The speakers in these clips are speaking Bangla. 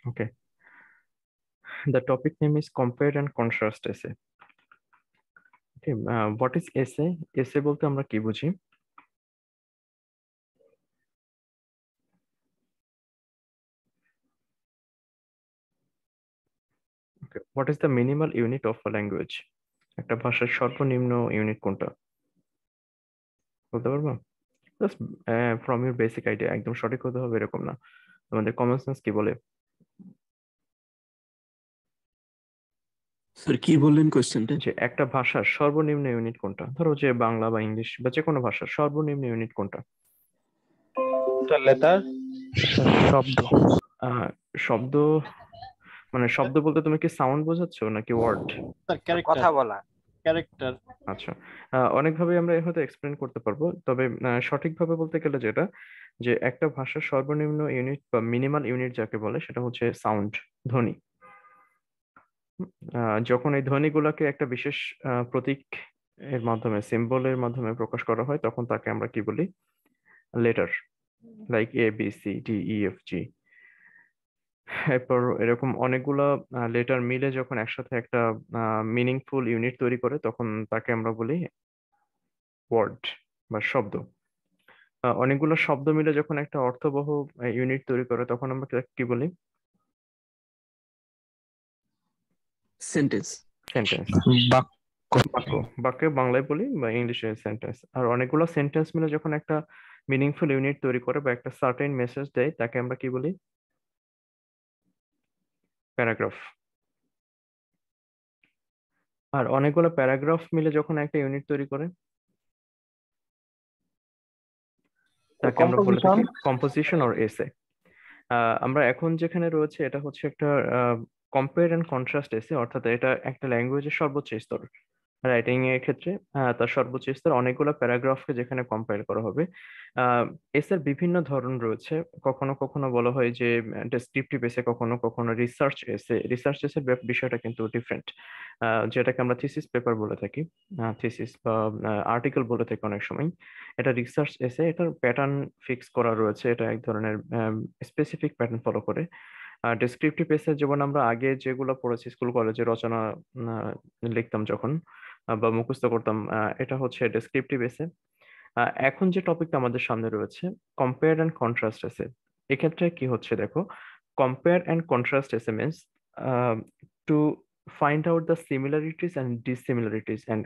Okay. The topic name is compare and contrast essay. Okay. What is essay? Essay বলতে আমরা কি বুঝি? Okay. What is the minimal unit of a language? একটা ভাষার সর্বনিম্ন ইউনিট কোনটা বলতে পারবো? Just from your basic idea, একদম সঠিক হতে হবে এরকম না। আমাদের কমন সেন্স কি বলে? স্যার কি বললেন কোশ্চেনটা? যে একটা ভাষার সর্বনিম্ন ইউনিট কোনটা, ধরো যে বাংলা বা ইংলিশ বা যে কোনো ভাষার সর্বনিম্ন ইউনিট কোনটা? লেটার। শব্দ। শব্দ মানে শব্দ বলতে তুমি কি সাউন্ড বোঝাচ্ছ নাকি ওয়ার্ড? Sir character. কথা বলা। ক্যারেক্টার। আচ্ছা, অনেকভাবে আমরা হয়তো এক্সপ্লেন করতে পারবো, তবে সঠিকভাবে বলতে গেলে যেটা, যে একটা ভাষার সর্বনিম্ন ইউনিট বা মিনিমাল ইউনিট যাকে বলে সেটা হচ্ছে সাউন্ড, ধ্বনি। যখন এই ধ্বনিগুলোকে একটা বিশেষ প্রতীক এর মাধ্যমে, সিম্বলের মাধ্যমে প্রকাশ করা হয়, তখন তাকে আমরা কি বলি? Letter, like A B C D E F G. এরপর এরকম অনেকগুলা লেটার মিলে যখন একসাথে একটা মিনিংফুল ইউনিট তৈরি করে, তখন তাকে আমরা বলি ওয়ার্ড বা শব্দ। অনেকগুলো শব্দ মিলে যখন একটা অর্থবহ ইউনিট তৈরি করে, তখন আমরা তাকে কি বলি? সেন্টেন্স। সেন্টেন্স, বাক্য। বাক্য। বাক্যে বাংলায় বলি বা ইংলিশে সেন্টেন্স। আর অনেকগুলো সেন্টেন্স মিলে যখন একটা মিনিংফুল ইউনিট তৈরি করে বা একটা সার্টেন মেসেজ দেয়, তাকে আমরা কি বলি? প্যারাগ্রাফ। আর অনেকগুলো প্যারাগ্রাফ মিলে যখন একটা ইউনিট তৈরি করে, তাকে আমরা বলে থাকি কম্পোজিশন অর এসে। আমরা এখন যেখানে রয়েছে এটা হচ্ছে একটা কম্পেয়ার এন্ড কন্ট্রাস্ট এসে, অর্থাৎ এটা একটা ল্যাঙ্গুয়েজের সর্বোচ্চ স্তর। রাইটিং এর ক্ষেত্রে তার সর্বোচ্চ স্তর অনেকগুলো প্যারাগ্রাফকে যেখানে কম্পাইল করা হবে। এসের বিভিন্ন ধরন রয়েছে। কখনো কখনো বলা হয় যে ডেসক্রিপটিভ এসে, কখনো কখনো রিসার্চ এসে। রিসার্চ এসে বিষয়টা কিন্তু ডিফারেন্ট, যেটাকে আমরা থিসিস পেপার বলে থাকি, থিসিস বা আর্টিকেল বলে থাকি অনেক সময়। এটা রিসার্চ এসে, এটার প্যাটার্ন ফিক্স করা রয়েছে, এটা এক ধরনের স্পেসিফিক প্যাটার্ন ফলো করে। ডেসক্রিপটিভ এসে যেমন আমরা আগে যেগুলো পড়েছি স্কুল কলেজে রচনা লিখতাম যখন বা মুখস্থ করতাম, এটা হচ্ছে ডেসক্রিপটিভ এসে। এখন যে টপিকটা আমাদের সামনে রয়েছে, কম্পেয়ার অ্যান্ড কন্ট্রাস্ট এসে। এক্ষেত্রে কি হচ্ছে দেখো, কম্পেয়ার অ্যান্ড কন্ট্রাস্ট এসে means to find out the similarities and dissimilarities and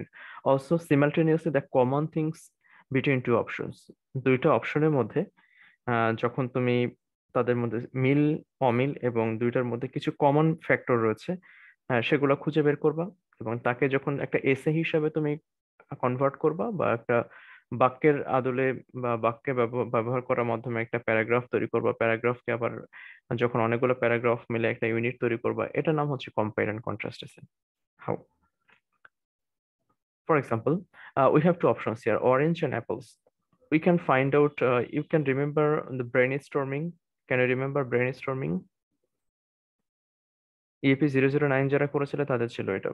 also simultaneously the common things between two options. দুইটা অপশনের মধ্যে যখন তুমি তাদের মধ্যে মিল, অমিল এবং দুইটার মধ্যে কিছু কমন ফ্যাক্টর রয়েছে, সেগুলো খুঁজে বের করবা, এবং তাকে যখন একটা এসে হিসাবে তুমি কনভার্ট করবা বা একটা বাক্যের আদলে বা বাক্যে ব্যবহার করার মাধ্যমে একটা প্যারাগ্রাফ তৈরি করবা, প্যারাগ্রাফকে আবার যখন অনেকগুলো প্যারাগ্রাফ মিলে একটা ইউনিট তৈরি করবা, এটার নাম হচ্ছে কম্পেয়ার এন্ড কন্ট্রাস্ট এসে। How? For example, we have two options here, orange and apples. We can find out, you can remember the brainstorming. Can you remember brainstorming? EAP 009 যারা করেছিল তাদের ছিল এটা,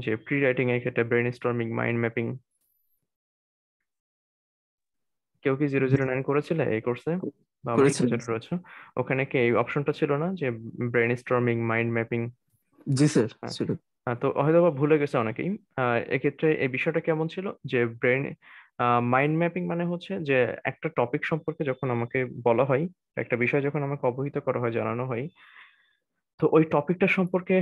যে প্রি রাইটিং এর ক্ষেত্রে ব্রেনস্টর্মিং, মাইন্ড ম্যাপিং। কেউ কি 009 করেছিলে এই কোর্সে বা আমাদের করেছিলাম। যেটা রয়েছে ওখানে কি এই অপশনটা ছিল না, যে ব্রেনস্টর্মিং, মাইন্ড ম্যাপিং? জি স্যার ছিল। তো হয়তো বা ভুলে গেছে অনেকেই। এক্ষেত্রে এই বিষয়টা কেমন ছিল, যে ব্রেন মাইন্ড ম্যাপিং মানে হচ্ছে যে একটা টপিক সম্পর্কে যখন আমাকে বলা হয়, একটা বিষয় যখন আমাকে অবহিত করা হয়, জানানো হয়, তো ওই টপিকটা সম্পর্কে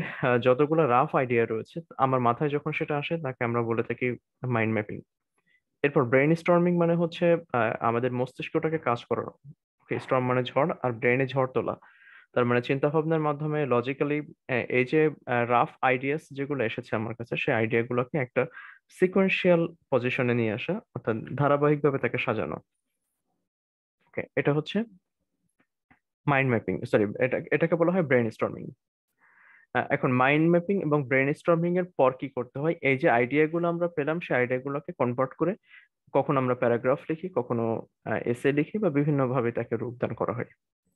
যতগুলো রাফ আইডিয়া রয়েছে আমার মাথায় যখন সেটা আসে, তাকে আমরা বলে থাকি মাইন্ড ম্যাপিং। এরপর ব্রেন স্টর্মিং মানে হচ্ছে আমাদের মস্তিষ্কটাকে কাজ করানো। স্টর্ম মানে ঝড়, আর ব্রেনে ঝড় তোলা, তার মানে চিন্তা ভাবনার মাধ্যমে লজিক্যালি এই যে রাফ আইডিয়াস যেগুলো এসেছে আমার কাছে, সেই আইডিয়া গুলোকে একটা সিকোয়েন্সিয়াল পজিশনে নিয়ে আসা, অর্থাৎ ধারাবাহিকভাবে তাকে সাজানো। ওকে, এটা হচ্ছে মাইন্ড ম্যাপিং, সরি এটাকে বলা হয় ব্রেন স্টর্মিং। এখন মাইন্ড ম্যাপিং এবং ব্রেন স্টর্মিং এর পর কি করতে হয়, এই যে আইডিয়া গুলো আমরা পেলাম, সেই আইডিয়া গুলোকে কনভার্ট করে কখনো আমরা প্যারাগ্রাফ লিখি, কখনো এসে লিখি, বা বিভিন্ন ভাবে তাকে রূপদান করা হয়।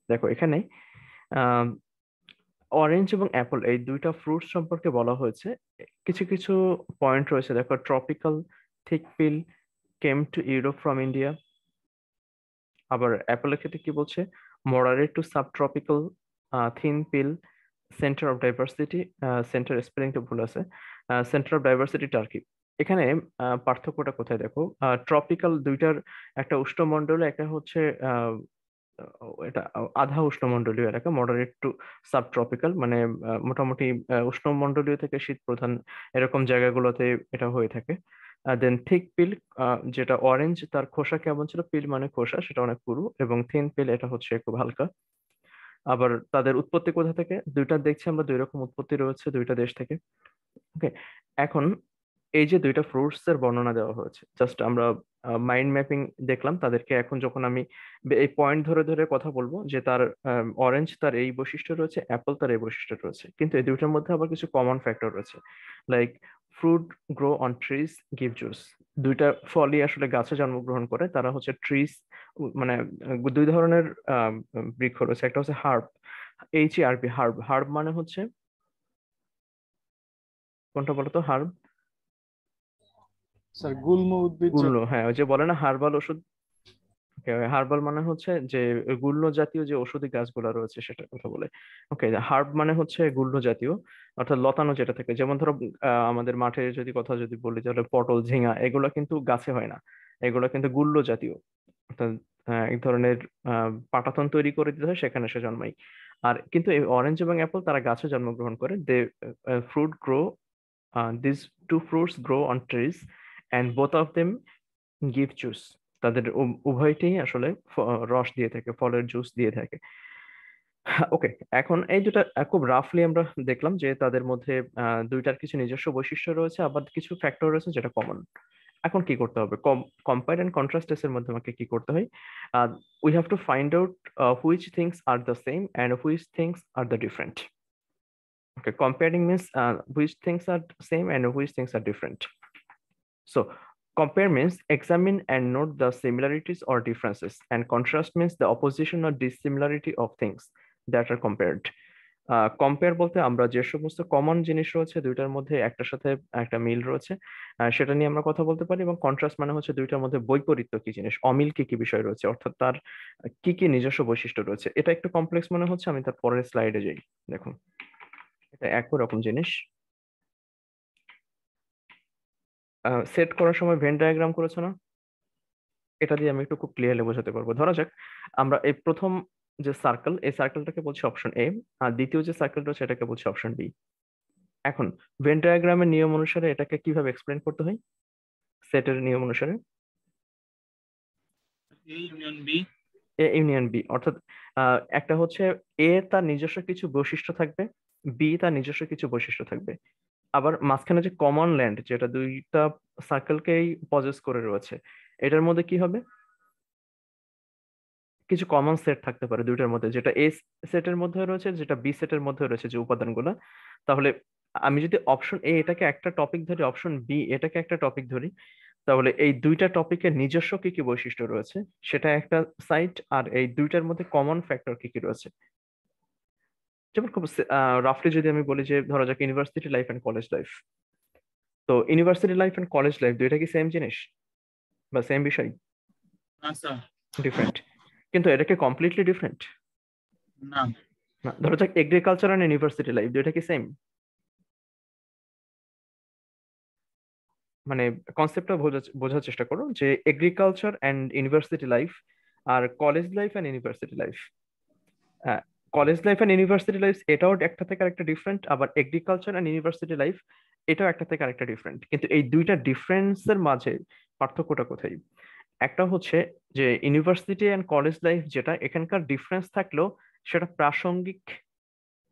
দেখো এখানে অরেঞ্জ এবং অ্যাপল এই দুইটা ফ্রুটস সম্পর্কে বলা হয়েছে। কিছু কিছু পয়েন্ট রয়েছে, দেখো tropical, thick peel, came to Europe from India. আবার অ্যাপলের ক্ষেত্রে কি বলছে, moderate to subtropical, thin peel, centre of diversity, centre স্পেলিংটা ভুল আছে, সেন্টার অফ ডাইভার্সিটি টার্কি। এখানে পার্থক্যটা কোথায় দেখো, ট্রপিক্যাল দুইটার, একটা উষ্ণমণ্ডলীয়, একটা হচ্ছে এটা আধা উষ্ণমণ্ডলীয় এলাকা, মডারেট টু সাব ট্রপিক্যাল, মানে মোটামুটি উষ্ণমণ্ডলীয় থেকে শীত প্রধান এরকম জায়গাগুলোতে এটা হয়ে থাকে। দেন থিক পিল, যেটা অরেঞ্জ, তার খোসা কেমন ছিল, পিল মানে খোসা, সেটা অনেক পুরু, এবং থিন পিল এটা হচ্ছে খুব হালকা। আবার তাদের উৎপত্তি কোথা থেকে, দুইটা দেখছি আমরা দুই রকম উৎপত্তি রয়েছে দুইটা দেশ থেকে। ওকে, এখন এই যে দুইটা ফ্রুটস এর বর্ণনা দেওয়া হয়েছে, জাস্ট আমরা মাইন্ড ম্যাপিং দেখলাম তাদেরকে। এখন যখন আমি এই পয়েন্ট ধরে ধরে কথা বলবো যে তার অরেঞ্জ তার এই বৈশিষ্ট্য রয়েছে, অ্যাপল তার এই বৈশিষ্ট্য রয়েছে, কিন্তু এই দুইটার মধ্যে আবার কিছু কমন ফ্যাক্টর রয়েছে, like fruit grow on trees give juice. দুইটা ফলই আসলে গাছে জন্মগ্রহণ করে, তারা হচ্ছে ট্রিজ, মানে দুই ধরনের বৃক্ষ রয়েছে, একটা হচ্ছে হার্ব, HERB, হার্ব। হার্ব মানে হচ্ছে কোনটা বলতো, হার্ব? স্যার গুল্ম উদ্ভিদ গুল্ম, হ্যাঁ, ওই যে বলে না হার্বাল ওষুধ। হার্বাল মানে হচ্ছে যে গুল্ম জাতীয় যে ঔষধি গাছগুলো রয়েছে সেটার কথা বলে। ওকে, হার্ব মানে হচ্ছে গুল্ম জাতীয়, অর্থাৎ লতানো যেটা থাকে, যেমন ধরো আমাদের মাঠে যদি কথা যদি বলি তাহলে পটল, ঝিঙা এগুলো কিন্তু গাছে হয় না, এগুলো কিন্তু গুল্ম জাতীয়, অর্থাৎ এক ধরনের পাটাতন তৈরি করে দিতে হয়, সেখানে সে জন্মায়। আর কিন্তু এই অরেঞ্জ এবং অ্যাপল তারা গাছে জন্মগ্রহণ করে, they fruit grow, this two fruits grow on trees and both of them give juice. তাদের উভয়টাই আসলে রস দিয়ে থাকে, ফলের জুস দিয়ে থাকে। ওকে, এখন এই দুটা খুব রাফলি আমরা দেখলাম যে তাদের মধ্যে দুইটার কিছু নিজস্ব বৈশিষ্ট্য রয়েছে, আবার কিছু ফ্যাক্টর রয়েছে যেটা কমন। এখন কি করতে হবে, কম্পেয়ার এন্ড কন্ট্রাস্ট টেস্টের মধ্যে আমাকে কি করতে হয়, we have to find out which things are the same and which things are the different. Okay, comparing means which things are same and which things are different. So compare means examine and note the similarities or differences, and contrast means the opposition or dissimilarity of things that are compared. Compare বলতে আমরা যে সমস্ত কমন জিনিস রয়েছে দুইটার মধ্যে একটার সাথে একটা মিল রয়েছে, সেটা নিয়ে আমরা কথা বলতে পারি। এবং কন্ট্রাস্ট মানে হচ্ছে দুইটার মধ্যে বৈপরীত্য কি জিনিস, অমিল কি কি বিষয় রয়েছে, অর্থাৎ তার কি কি নিজস্ব বৈশিষ্ট্য রয়েছে। এটা একটু কমপ্লেক্স মনে হচ্ছে, আমি তার পরের স্লাইডে যাই। দেখুন, এটা একই রকম জিনিস। সেট করার সময় ভেন ডায়াগ্রাম করেছো না, এটা দিয়ে আমি একটু খুব ক্লিয়ারলি বোঝাতে পারবো। ধরা যাক আমরা এই প্রথম যে সার্কেল, এই সার্কেলটাকে বলছি অপশন এ, আর দ্বিতীয় যে সার্কেলটা সেটাকে বলছি অপশন বি। এখন ভেন ডায়াগ্রামের নিয়ম অনুসারে এটাকে কিভাবে এক্সপ্লেন করতে হয়, সেটের নিয়ম অনুসারে? A union B. A union B, অর্থাৎ একটা হচ্ছে এ তার নিজস্ব কিছু বৈশিষ্ট্য থাকবে, বি তার নিজস্ব কিছু বৈশিষ্ট্য থাকবে, আবার মাঝখানে যে কমন ল্যান্ড যেটা দুইটা সার্কেলকেই পজেস করে রয়েছে, এটার মধ্যে কি হবে, কিছু কমন সেট থাকতে পারে দুইটার মধ্যে, যেটা এ সেটের মধ্যে রয়েছে, যেটা বি সেটের মধ্যে রয়েছে যে উপাদানগুলো। তাহলে আমি যদি অপশন এ এটাকে একটা টপিক ধরি, অপশন বি এটাকে একটা টপিক ধরি, তাহলে এই দুইটা টপিকের নিজস্ব কি কি বৈশিষ্ট্য রয়েছে সেটা একটা সাইট, আর এই দুইটার মধ্যে কমন ফ্যাক্টর কি কি রয়েছে। যেমন খুব রাফলি যদি আমি বলি যে ধরা যাক university life and college life, তো university life and college life দুইটা কি সেম জিনিস বা সেম বিষয়? আচ্ছা, ডিফারেন্ট, কিন্তু এটা কি কমপ্লিটলি ডিফারেন্ট? না। না। ধরো যাক এগ্রিকালচার এন্ড ইউনিভার্সিটি লাইফ দুইটা কি সেম? মানে কনসেপ্টটা বোঝার চেষ্টা করো যে এগ্রিকালচার এন্ড ইউনিভার্সিটি লাইফ আর college life and university life, college life and university life এটাও একটা থেকে আরেকটা ডিফারেন্ট, আবার এগ্রিকালচার এন্ড ইউনিভার্সিটি লাইফ এটাও একটা থেকে আরেকটা ডিফারেন্ট। কিন্তু এই দুইটা ডিফারেন্সের মাঝে পার্থক্যটা কোথায়? একটা হচ্ছে যে ইউনিভার্সিটি এন্ড কলেজ লাইফ যেটা, এখানকার ডিফারেন্স থাকলেও সেটা প্রাসঙ্গিক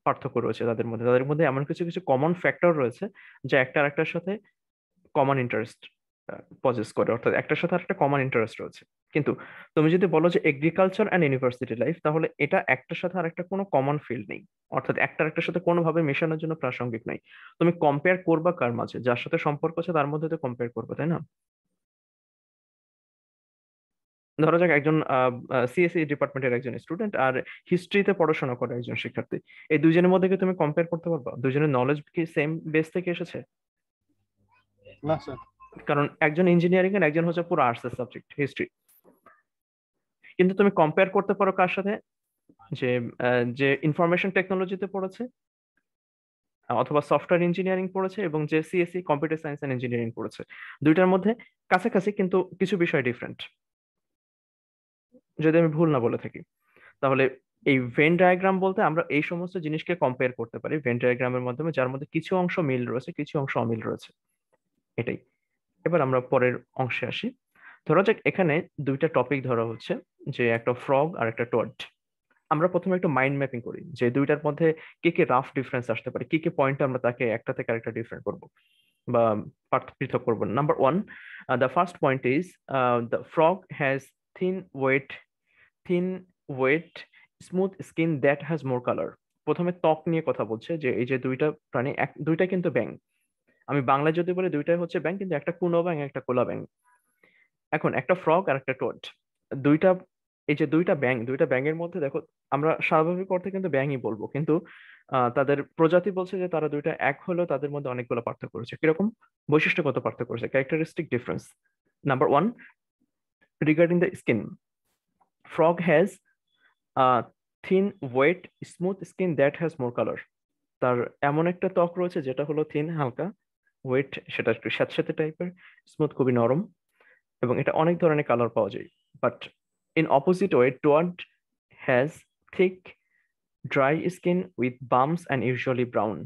পার্থক্য রয়েছে তাদের মধ্যে, তাদের মধ্যে এমন কিছু কিছু কমন ফ্যাক্টর রয়েছে যা একটা আরেকটার সাথে কমন ইন্টারেস্ট পজেস করে, অর্থাৎ একটার সাথে আরেকটা কমন ইন্টারেস্ট রয়েছে। কিন্তু তুমি যদি বলো যে এগ্রিকালচার অ্যান্ড ইউনিভার্সিটি লাইফ, তাহলে এটা একটার সাথে আরেকটা কোনো কমন ফিল্ড নেই, অর্থাৎ একটা আরেকটার সাথে কোনোভাবে মেশানোর জন্য প্রাসঙ্গিক নাই। তুমি কম্পেয়ার করবা কার মাঝে, যার সাথে সম্পর্ক আছে তার মধ্যে তো কম্পেয়ার করবে, তাই না? ধরা যাক একজন সিএসসি ডিপার্টমেন্টের একজন স্টুডেন্ট আর হিস্ট্রিতে পড়াশোনা করে একজন শিক্ষার্থী, এই দুজনের মধ্যে কি তুমি কম্পেয়ার করতে পারবা দুজনের নলেজ কি সেম বেস থেকে এসেছে? না স্যার। কারণ একজন ইঞ্জিনিয়ারিং এর, একজন হচ্ছে পুরো আর্টস এর সাবজেক্ট হিস্ট্রি, কিন্তু তুমি কম্পেয়ার করতে পারো কার সাথে, যে যে ইনফরমেশন টেকনোলজিতে পড়েছে অথবা সফটওয়্যার ইঞ্জিনিয়ারিং পড়েছে এবং যে CSC computer science and engineering পড়েছে, দুইটার মধ্যে কাছাকাছি কিন্তু কিছু বিষয় ডিফারেন্ট, যদি আমি ভুল না বলে থাকি। তাহলে এই ভেন ডায়াগ্রাম বলতে আমরা এই সমস্ত জিনিসকে কম্পেয়ার করতে পারি ভেন ডায়াগ্রামের মাধ্যমে, যার মধ্যে কিছু অংশ মিল রয়েছে কিছু অংশ অমিল রয়েছে, এটাই। এবার আমরা পরের অংশে আসি। ধরা যাক এখানে দুইটা টপিক ধরা হচ্ছে, যে একটা ফ্রগ আর একটা টড। আমরা প্রথমে একটু মাইন্ড ম্যাপিং করি যে দুইটার মধ্যে কি কি রাফ ডিফারেন্স আসতে পারে, কি কি পয়েন্ট আমরা তাকে একটা থেকে আরেকটা ডিফারেন্ট করবো বা পৃথক করবো। Number one, the first point is the frog has thin wet thin wet smooth skin that has more colour. প্রথমে ত্বক নিয়ে কথা বলছে, যে এই যে দুইটা প্রাণী দুইটা কিন্তু ব্যাঙ, আমি বাংলায় যদি বলি দুইটাই হচ্ছে ব্যাঙ, কিন্তু একটা কুনো ব্যাঙ একটা কোলা ব্যাঙ। এখন একটা ফ্রগ আর একটা টোড, দুইটা, এই যে দুইটা ব্যাঙের মধ্যে দেখো, আমরা স্বাভাবিক অর্থে কিন্তু ব্যাঙই বলবো, কিন্তু তাদের প্রজাতি বলছে যে তারা দুইটা এক হলেও তাদের মধ্যে অনেকগুলো পার্থক্য রয়েছে। কিরকম বৈশিষ্ট্যগত পার্থক্য রয়েছে, characteristic difference. Number one, regarding the skin, frog has thin wet smooth skin that has more colour. তার এমন একটা ত্বক রয়েছে যেটা হলো থিন হালকা, ওয়েট সেটা একটু স্যাঁতস্যাঁতে টাইপের, স্মুথ খুবই নরম, এবং এটা অনেক ধরনের কালার পাওয়া যায়। But in opposite way, toad has thick dry skin with bumps and usually brown.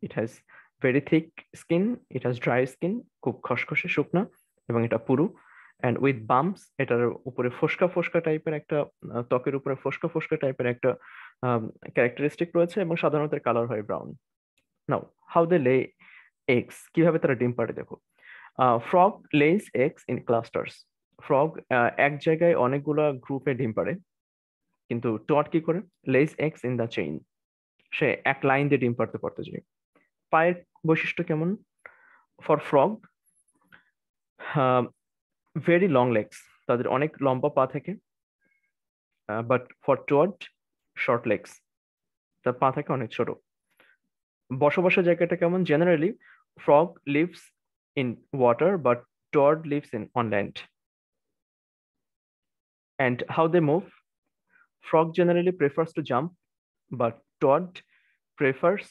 It has very thick skin, it has dry skin, খুব খসখসে শুকনা, এবং এটা পুরু, অ্যান্ড উইথ বাম্পস, এটার উপরে ফোসকা ফোসকা টাইপের একটা ত্বকের উপরে ফোসকা ফোসকা টাইপের একটা ক্যারেক্টারিস্টিক রয়েছে, এবং সাধারণত কালার হয় ব্রাউন। নাও হাউ দে লে এগস, কিভাবে তারা ডিম পাড়ে দেখো। Frog less eggs in clusters. Frog এক জায়গায় অনেকগুলা গ্রুপে ডিম পাড়ে, কিন্তু টড কি করে, lays eggs in the chain, সে এক লাইন দিয়ে ডিম পাড়তে পারতে যায়। পায়ের বৈশিষ্ট্য কেমন, for frog very long legs, তাদের অনেক লম্বা পা থাকে, but for Todd short legs, তার পা থাকে অনেক ছোট। বসবাসের জায়গাটা কেমন, generally frog lives in water but Todd lives in on land. And how they move, frog generally prefers to jump, but toad prefers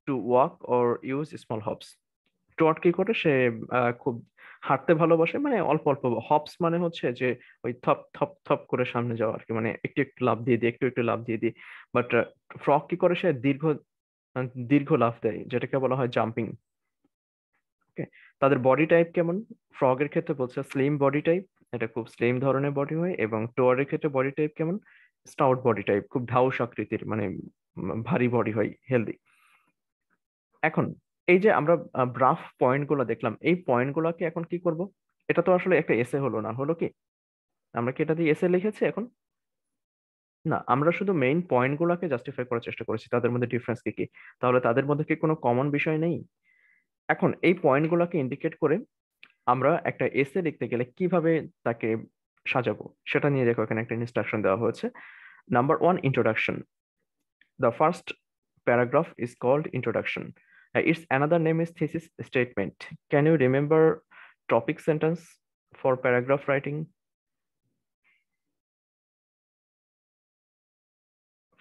to walk or use small hops. Todd কি করে, সে খুব হাঁটতে ভালোবাসে, মানে অল্প অল্প। হপস মানে হচ্ছে যে ওই থপ থপ থপ করে সামনে যাওয়া আর কি, মানে একটু একটু লাফ দিয়ে দিই, একটু একটু লাফ দিয়ে দিই। বাট ফ্রগ কি করে, সে দীর্ঘ দীর্ঘ লাফ দেয়, যেটাকে বলা হয় জাম্পিং। ওকে, তাদের বডি টাইপ কেমন, ফ্রগের ক্ষেত্রে বলছে স্লিম বডি টাইপ, এটা খুব স্লিম ধরনের বডি হয়, এবং টোয়ারের ক্ষেত্রে বডি টাইপ কেমন, স্টাউট বডি টাইপ, খুব ঢাউস আকৃতির, মানে ভারী বডি হয়, হেলদি। এখন এই যে আমরা ব্রাফ পয়েন্ট গুলো দেখলাম, এই পয়েন্ট গুলোকে এখন কি করব, এটা তো আসলে একটা এসে হলো না, হলো কি আমরা কি এটা দিয়ে এসে লিখেছি এখন, না, আমরা শুধু মেইন পয়েন্ট গুলোকে জাস্টিফাই করার চেষ্টা করেছি, তাদের মধ্যে ডিফারেন্স কি কি। তাহলে তাদের মধ্যে কি কোনো কমন বিষয় নেই? এখন এই পয়েন্ট গুলোকে ইন্ডিকেট করে আমরা একটা এসে লিখতে গেলে কিভাবে তাকে সাজাবো সেটা নিয়ে দেখো, এখানে একটা ইনস্ট্রাকশন দেওয়া হয়েছে। Number one, introduction. The first paragraph is called introduction. Its another name is thesis statement. Can you remember topic sentence for paragraph writing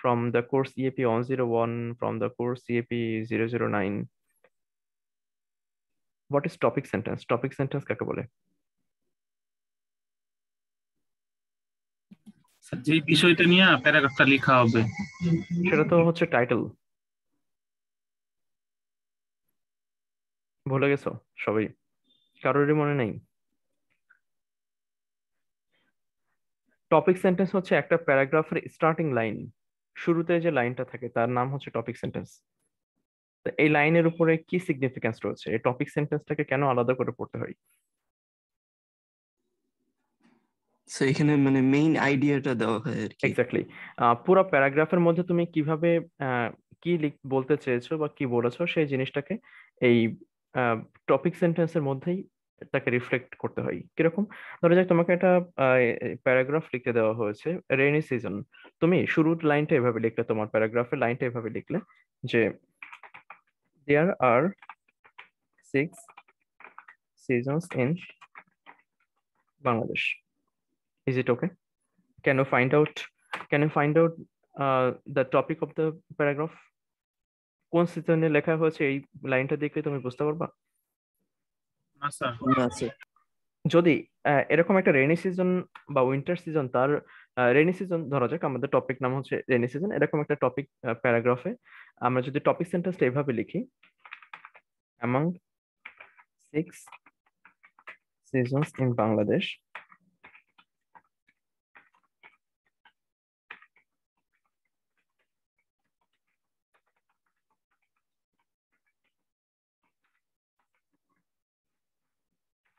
from the course EAP 101, from the course EAP 009? What is topic sentence? Topic sentence কাকে বলে? যে বিষয়টা নিয়ে প্যারাগ্রাফটা লেখা হবে সেটা তো হচ্ছে টাইটেল। ভুলে গেছো সবাই, কারোরই মনে নেই? টপিক সেন্টেন্স হচ্ছে একটা প্যারাগ্রাফের স্টার্টিং লাইন, শুরুতে যে লাইনটা থাকে তার নাম হচ্ছে টপিক সেন্টেন্স। তো এই লাইনের উপরে কি সিগনিফিকেন্স রয়েছে, এই টপিক সেন্টেন্সটাকে কেন আলাদা করে পড়তে হয়? সো এখানে মানে মেইন আইডিয়াটা দেওয়া হয় আর কি। এক্স্যাক্টলি, পুরো প্যারাগ্রাফের মধ্যে তুমি কিভাবে কি বলতে চেয়েছো বা কি বলেছো সেই জিনিসটাকে এই টপিক সেন্টেন্সের মধ্যেই তাকে রিফ্লেক্ট করতে হয়। কিরকম, ধরো যাক তোমাকে একটা প্যারাগ্রাফ লিখতে দেওয়া হয়েছে রেইনি সিজন, তুমি শুরুর লাইনটা এভাবে লিখলে, তোমার প্যারাগ্রাফের লাইনটা এভাবে লিখলে যে দেয়ার আর 6 seasons in Bangladesh. Is it okay? Can you find out the topic of the paragraph কোন সিজনে লেখা হয়েছে এই লাইনটা দেখলে তুমি বুঝতে পারবা? না স্যার। না স্যার। যদি এরকম একটা রেনি সিজন বা উইন্টার সিজন, তার রেনি সিজন ধরা যাক, আমাদের টপিক নাম হচ্ছে রেনি সিজন, এরকম একটা টপিক প্যারাগ্রাফে আমরা যদি টপিক সেন্টেন্সটা এভাবে লিখি, অ্যামং 6 seasons in Bangladesh,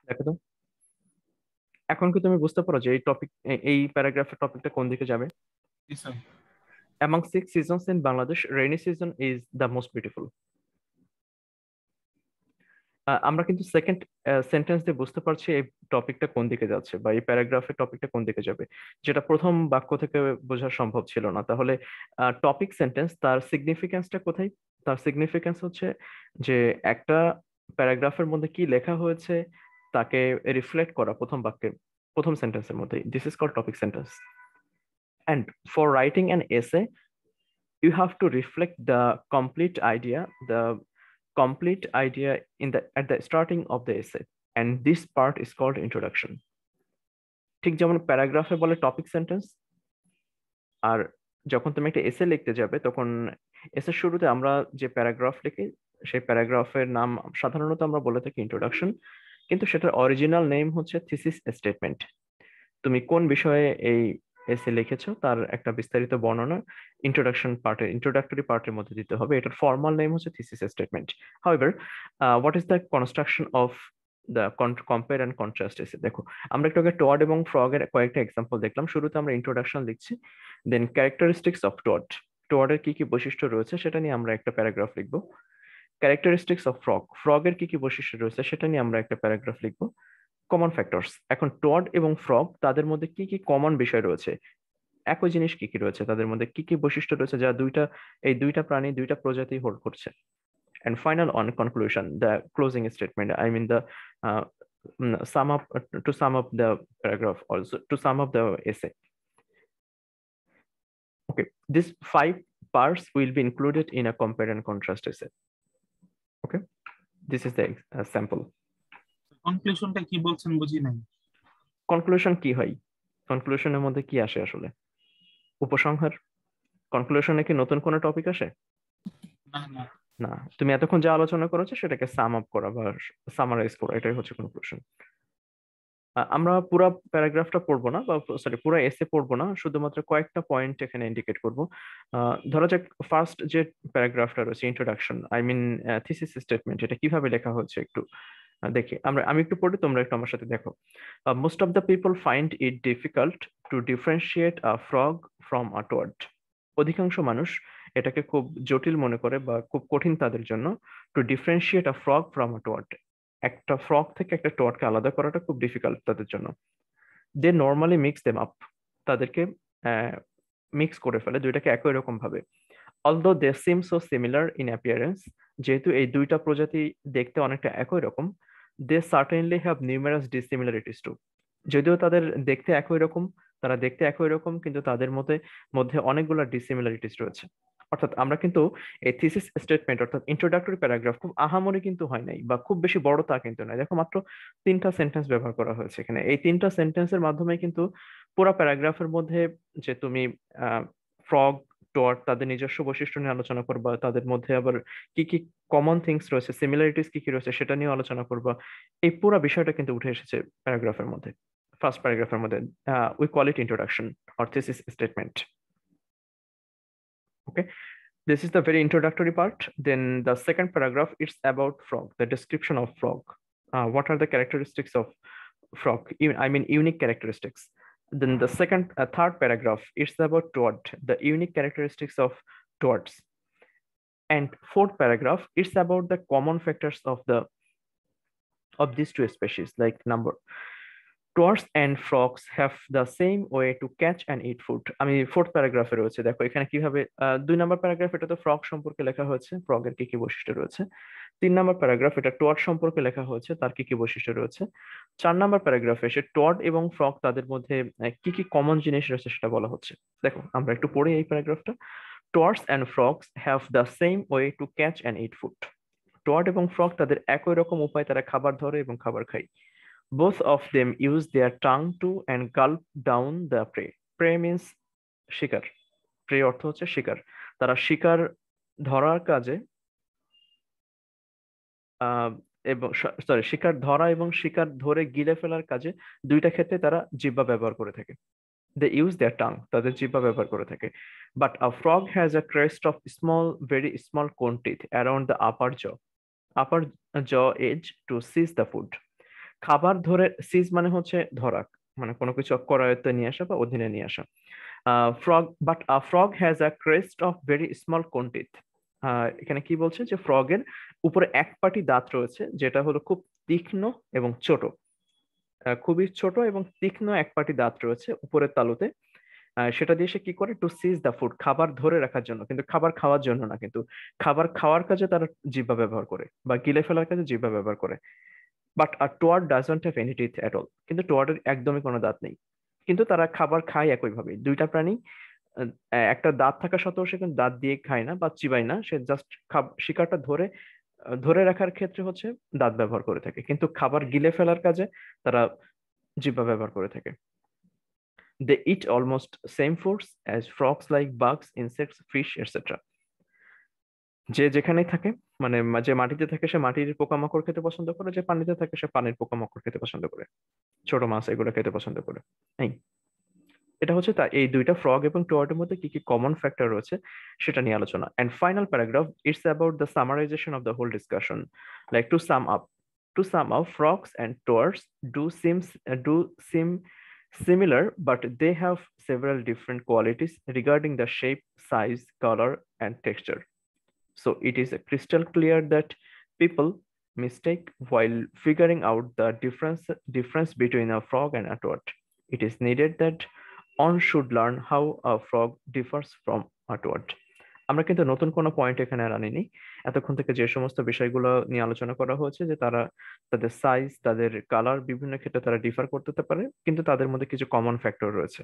দেখো তো এখন কি তুমি বুঝতে পারো যে এই টপিক, এই প্যারাগ্রাফের টপিকটা কোন দিকে যাবে? জি sir. Among 6 seasons in Bangladesh, rainy season is the most beautiful. আমরা কিন্তু সেকেন্ড সেন্টেন্স দিয়ে বুঝতে পারছি এই টপিকটা কোন দিকে যাচ্ছে বা এই প্যারাগ্রাফের টপিকটা কোন দিকে যাবে, যেটা প্রথম বাক্য থেকে বোঝা সম্ভব ছিল না। তাহলে টপিক সেন্টেন্স, তার সিগনিফিকেন্সটা কোথায়? তার সিগনিফিকেন্স হচ্ছে যে একটা প্যারাগ্রাফের মধ্যে কি লেখা হয়েছে তাকে রিফ্লেক্ট করা প্রথম বাক্যের প্রথম সেন্টেন্সের মধ্যে। This is called topic sentence. And for writing an essay, you have to reflect the complete idea in the at the starting of the essay, and this part is called introduction. ঠিক যেমন প্যারাগ্রাফে বলে টপিক সেন্টেন্স, আর যখন তুমি একটা এসে লিখতে যাবে তখন এসে শুরুতে আমরা যে প্যারাগ্রাফ লিখি সেই প্যারাগ্রাফের নাম সাধারণত আমরা বলে থাকি ইন্ট্রোডাকশন, কিন্তু সেটার অরিজিনাল নেম হচ্ছে থিসিস স্টেটমেন্ট। তুমি কোন বিষয়ে এই এসে লিখেছো তার একটা বিস্তারিত বর্ণনা ইন্ট্রোডাক্টরি পার্টের মধ্যে দিতে হবে। এটার ফর্মাল নেম হচ্ছে thesis statement. However, what is the construction of the compare and contrast এসে? দেখো, আমরা একটু আগে টড এবং ফ্রগ এর কয়েকটা এক্সাম্পল দেখলাম। শুরুতে আমরা ইন্ট্রোডাকশন লিখছি, দেন ক্যারেক্টারিস্টিক্স অফ টড, টডের কি কি বৈশিষ্ট্য রয়েছে সেটা নিয়ে আমরা একটা প্যারাগ্রাফ লিখবো। ক্যারেক্টারিস্টিক্স অফ ফ্রগ, ফ্রগের কি কি বৈশিষ্ট্য রয়েছে সেটা নিয়ে আমরা একটা প্যারাগ্রাফ লিখবো। কমন ফ্যাক্টরস, এখন টড এবং ফ্রগ তাদের মধ্যে কি কি কমন বিষয় রয়েছে, একই জিনিস কি কি রয়েছে, তাদের মধ্যে কি কি বৈশিষ্ট্য রয়েছে যা এই দুইটা প্রাণী, দুইটা প্রজাতি হোল্ড করছে। And final on conclusion, the closing statement, I mean the sum up, to sum up the paragraph, also to sum up the essay. Okay, these 5 parts will be included in a compare and contrast essay. Okay, this is the sample. কনক্লুশনটা কি বলছেন বুঝি নাই। কনক্লুশন কি হয়? কনক্লুশনের মধ্যে কি আসে আসলে? উপসংহার। কনক্লুশনে কি নতুন কোনো টপিক আসে? না না। না, তুমি এতক্ষণ যা আলোচনা করেছো সেটাকে সাম আপ করা বা সামারাইজ করা, এটাই হচ্ছে কনক্লুশন। আমরা পুরো প্যারাগ্রাফটা পড়বো না, বা সরি পুরো এসে পড়বো না, শুধুমাত্র কয়েকটা পয়েন্ট এখানে ইন্ডিকেট করব। ধরা যাক ফার্স্ট যে প্যারাগ্রাফটা রয়েছে introduction, I mean thesis statement, এটা কিভাবে লেখা হচ্ছে একটু দেখি। আমি একটু পড়ি, তোমরা একটু আমার সাথে দেখো। Most of the people find it difficult to differentiate a frog from a toad. অধিকাংশ মানুষ এটাকে খুব জটিল মনে করে বা খুব কঠিন তাদের জন্য to differentiate a frog from a toad, একটা ফ্রগ থেকে একটা টোয়াডকে আলাদা করাটা খুব ডিফিকাল্ট তাদের জন্য। They normally mix them up, তাদেরকে মিক্স করে ফেলে দুইটাকে একই রকম ভাবে। Although they seem so similar in appearance, যেহেতু এই দুইটা প্রজাতি দেখতে অনেকটা একই রকম, they certainly have numerous dissimilarities too. যদিও তাদের দেখতে একই রকম, তারা দেখতে একই রকম, কিন্তু তাদের মধ্যে মধ্যে অনেকগুলো ডিসিমিলারিটিস রয়েছে। অর্থাৎ আমরা কিন্তু এই থিসিস স্টেটমেন্ট অর্থাৎ ইন্ট্রোডাক্টরি প্যারাগ্রাফ খুব আহামরি কিন্তু হয় নাই বা খুব বেশি বড় তা কিন্তু নয়। দেখো, মাত্র 3টা সেন্টেন্স ব্যবহার করা হয়েছে এখানে। এই 3টা সেন্টেন্সের মাধ্যমে কিন্তু পুরো প্যারাগ্রাফের মধ্যে যে তুমি ফ্রগ, টোয়াড তাদের নিজস্ব বৈশিষ্ট্য নিয়ে আলোচনা করবা, তাদের মধ্যে আবার কি কি কমন থিংস রয়েছে, সিমিলারিটিস কি কি রয়েছে সেটা নিয়ে আলোচনা করবা। এই পুরো বিষয়টা কিন্তু উঠে এসেছে প্যারাগ্রাফের মধ্যে, ফার্স্ট প্যারাগ্রাফের মধ্যে। We call it introduction or thesis statement. Okay, this is the very introductory part. Then the second paragraph, it's about frog, the description of frog. What are the characteristics of frog? I mean unique characteristics. Then the third paragraph, it's about toad, the unique characteristics of toads. And fourth paragraph, it's about the common factors of these two species, like number Toads and frogs have the same way to catch and eat food. আমি ফোর্থ প্যারাগ্রাফে রয়েছে, দেখো এখানে কিভাবে 2 নম্বর প্যারাগ্রাফ এটা তো ফ্রগ সম্পর্কে লেখা হয়েছে, ফ্রগের কি কি বৈশিষ্ট্য রয়েছে। 3 নম্বর প্যারাগ্রাফ এটা টোয়াড সম্পর্কে লেখা হয়েছে, তার কি কি বৈশিষ্ট্য রয়েছে। 4 নম্বর প্যারাগ্রাফে এসে টোয়াড এবং ফ্রগ তাদের মধ্যে কি কি কমন জিনিস রয়েছে সেটা বলা হচ্ছে। দেখো আমরা একটু পড়ি এই প্যারাগ্রাফটা। Toads and frogs have the same way to catch and eat food. টোয়াড এবং ফ্রগ তাদের একই রকম উপায় তারা খাবার ধরে এবং খাবার খায়। Both of them use their tongue to and gulp down the prey. Prey means শিকার। prey অর্থ হচ্ছে শিকার। তারা শিকার ধরার কাজে এবং সরি শিকার ধরা এবং শিকার ধরে গিলে ফেলার কাজে দুইটা ক্ষেত্রে তারা জিহ্বা ব্যবহার করে থাকে। They use their tongue, তাদের জিহ্বা ব্যবহার করে থাকে। But a frog has a crest of small, very small cone teeth around the upper jaw edge to seize the food. খাবার ধরে সিজ মানে হচ্ছে ধরা, মানে কোনো কিছু করায়ত্তে নিয়ে আসা বা অধীনে নিয়ে আসা। But a frog has a crest of very small কোন টিথ। এখানে কি বলছে যে ফ্রগের উপরে এক পাটি দাঁত রয়েছে যেটা হলো খুব তীক্ষ্ণ এবং ছোট। খুবই ছোট এবং তীক্ষ্ণ এক পাটি দাঁত রয়েছে উপরের তালুতে। সেটা দিয়ে সে কি করে, টু সিজ দ্য ফুড, খাবার ধরে রাখার জন্য, কিন্তু খাবার খাওয়ার জন্য না, কিন্তু খাবার খাওয়ার কাজে তারা জিহ্বা ব্যবহার করে বা গিলে ফেলার কাজে জিহ্বা ব্যবহার করে। But a toad doesn't have any teeth at all. কিন্তু টোয়াডের একদমই কোনো দাঁত নেই, কিন্তু তারা খাবার খায় একইভাবে। দুইটা প্রাণী একটা দাঁত থাকা সত্ত্বেও সে কিন্তু দাঁত দিয়ে খায় না বা চিবায় না, সে জাস্ট শিকারটা ধরে ধরে রাখার ক্ষেত্রে হচ্ছে দাঁত ব্যবহার করে থাকে, কিন্তু খাবার গিলে ফেলার কাজে তারা জিহ্বা ব্যবহার করে থাকে। They eat almost same foods as frogs like bugs, insects, fish, etc. যে যেখানেই থাকে, মানে যে মাটিতে থাকে সে মাটির পোকামাকড় খেতে পছন্দ করে, যে পানিতে থাকে সে পানির পোকামাকড় খেতে পছন্দ করে, ছোট মাছ এগুলো খেতে পছন্দ করে। এই এটা হচ্ছে তা এই দুইটা ফ্রগ এবং টোয়াডের মধ্যে কি কি কমন ফ্যাক্টর রয়েছে সেটা নিয়ে আলোচনা। And final paragraph, it's about the summarization of the whole discussion. Like to sum up frogs and toads do seem similar, but they have several different qualities regarding the shape, size, color, and texture. So it is crystal clear that people mistake while figuring out the difference between a frog and a toad. It is needed that one should learn how a frog differs from a toad. আমরা কিন্তু নতুন কোনো পয়েন্ট এখানে আর আনিনি। এতক্ষণ থেকে যে সমস্ত বিষয়গুলো নিয়ে আলোচনা করা হয়েছে, যে তারা তাদের সাইজ, তাদের কালার বিভিন্ন ক্ষেত্রে তারা ডিফার করতে পারে, কিন্তু তাদের মধ্যে কিছু কমন ফ্যাক্টর রয়েছে।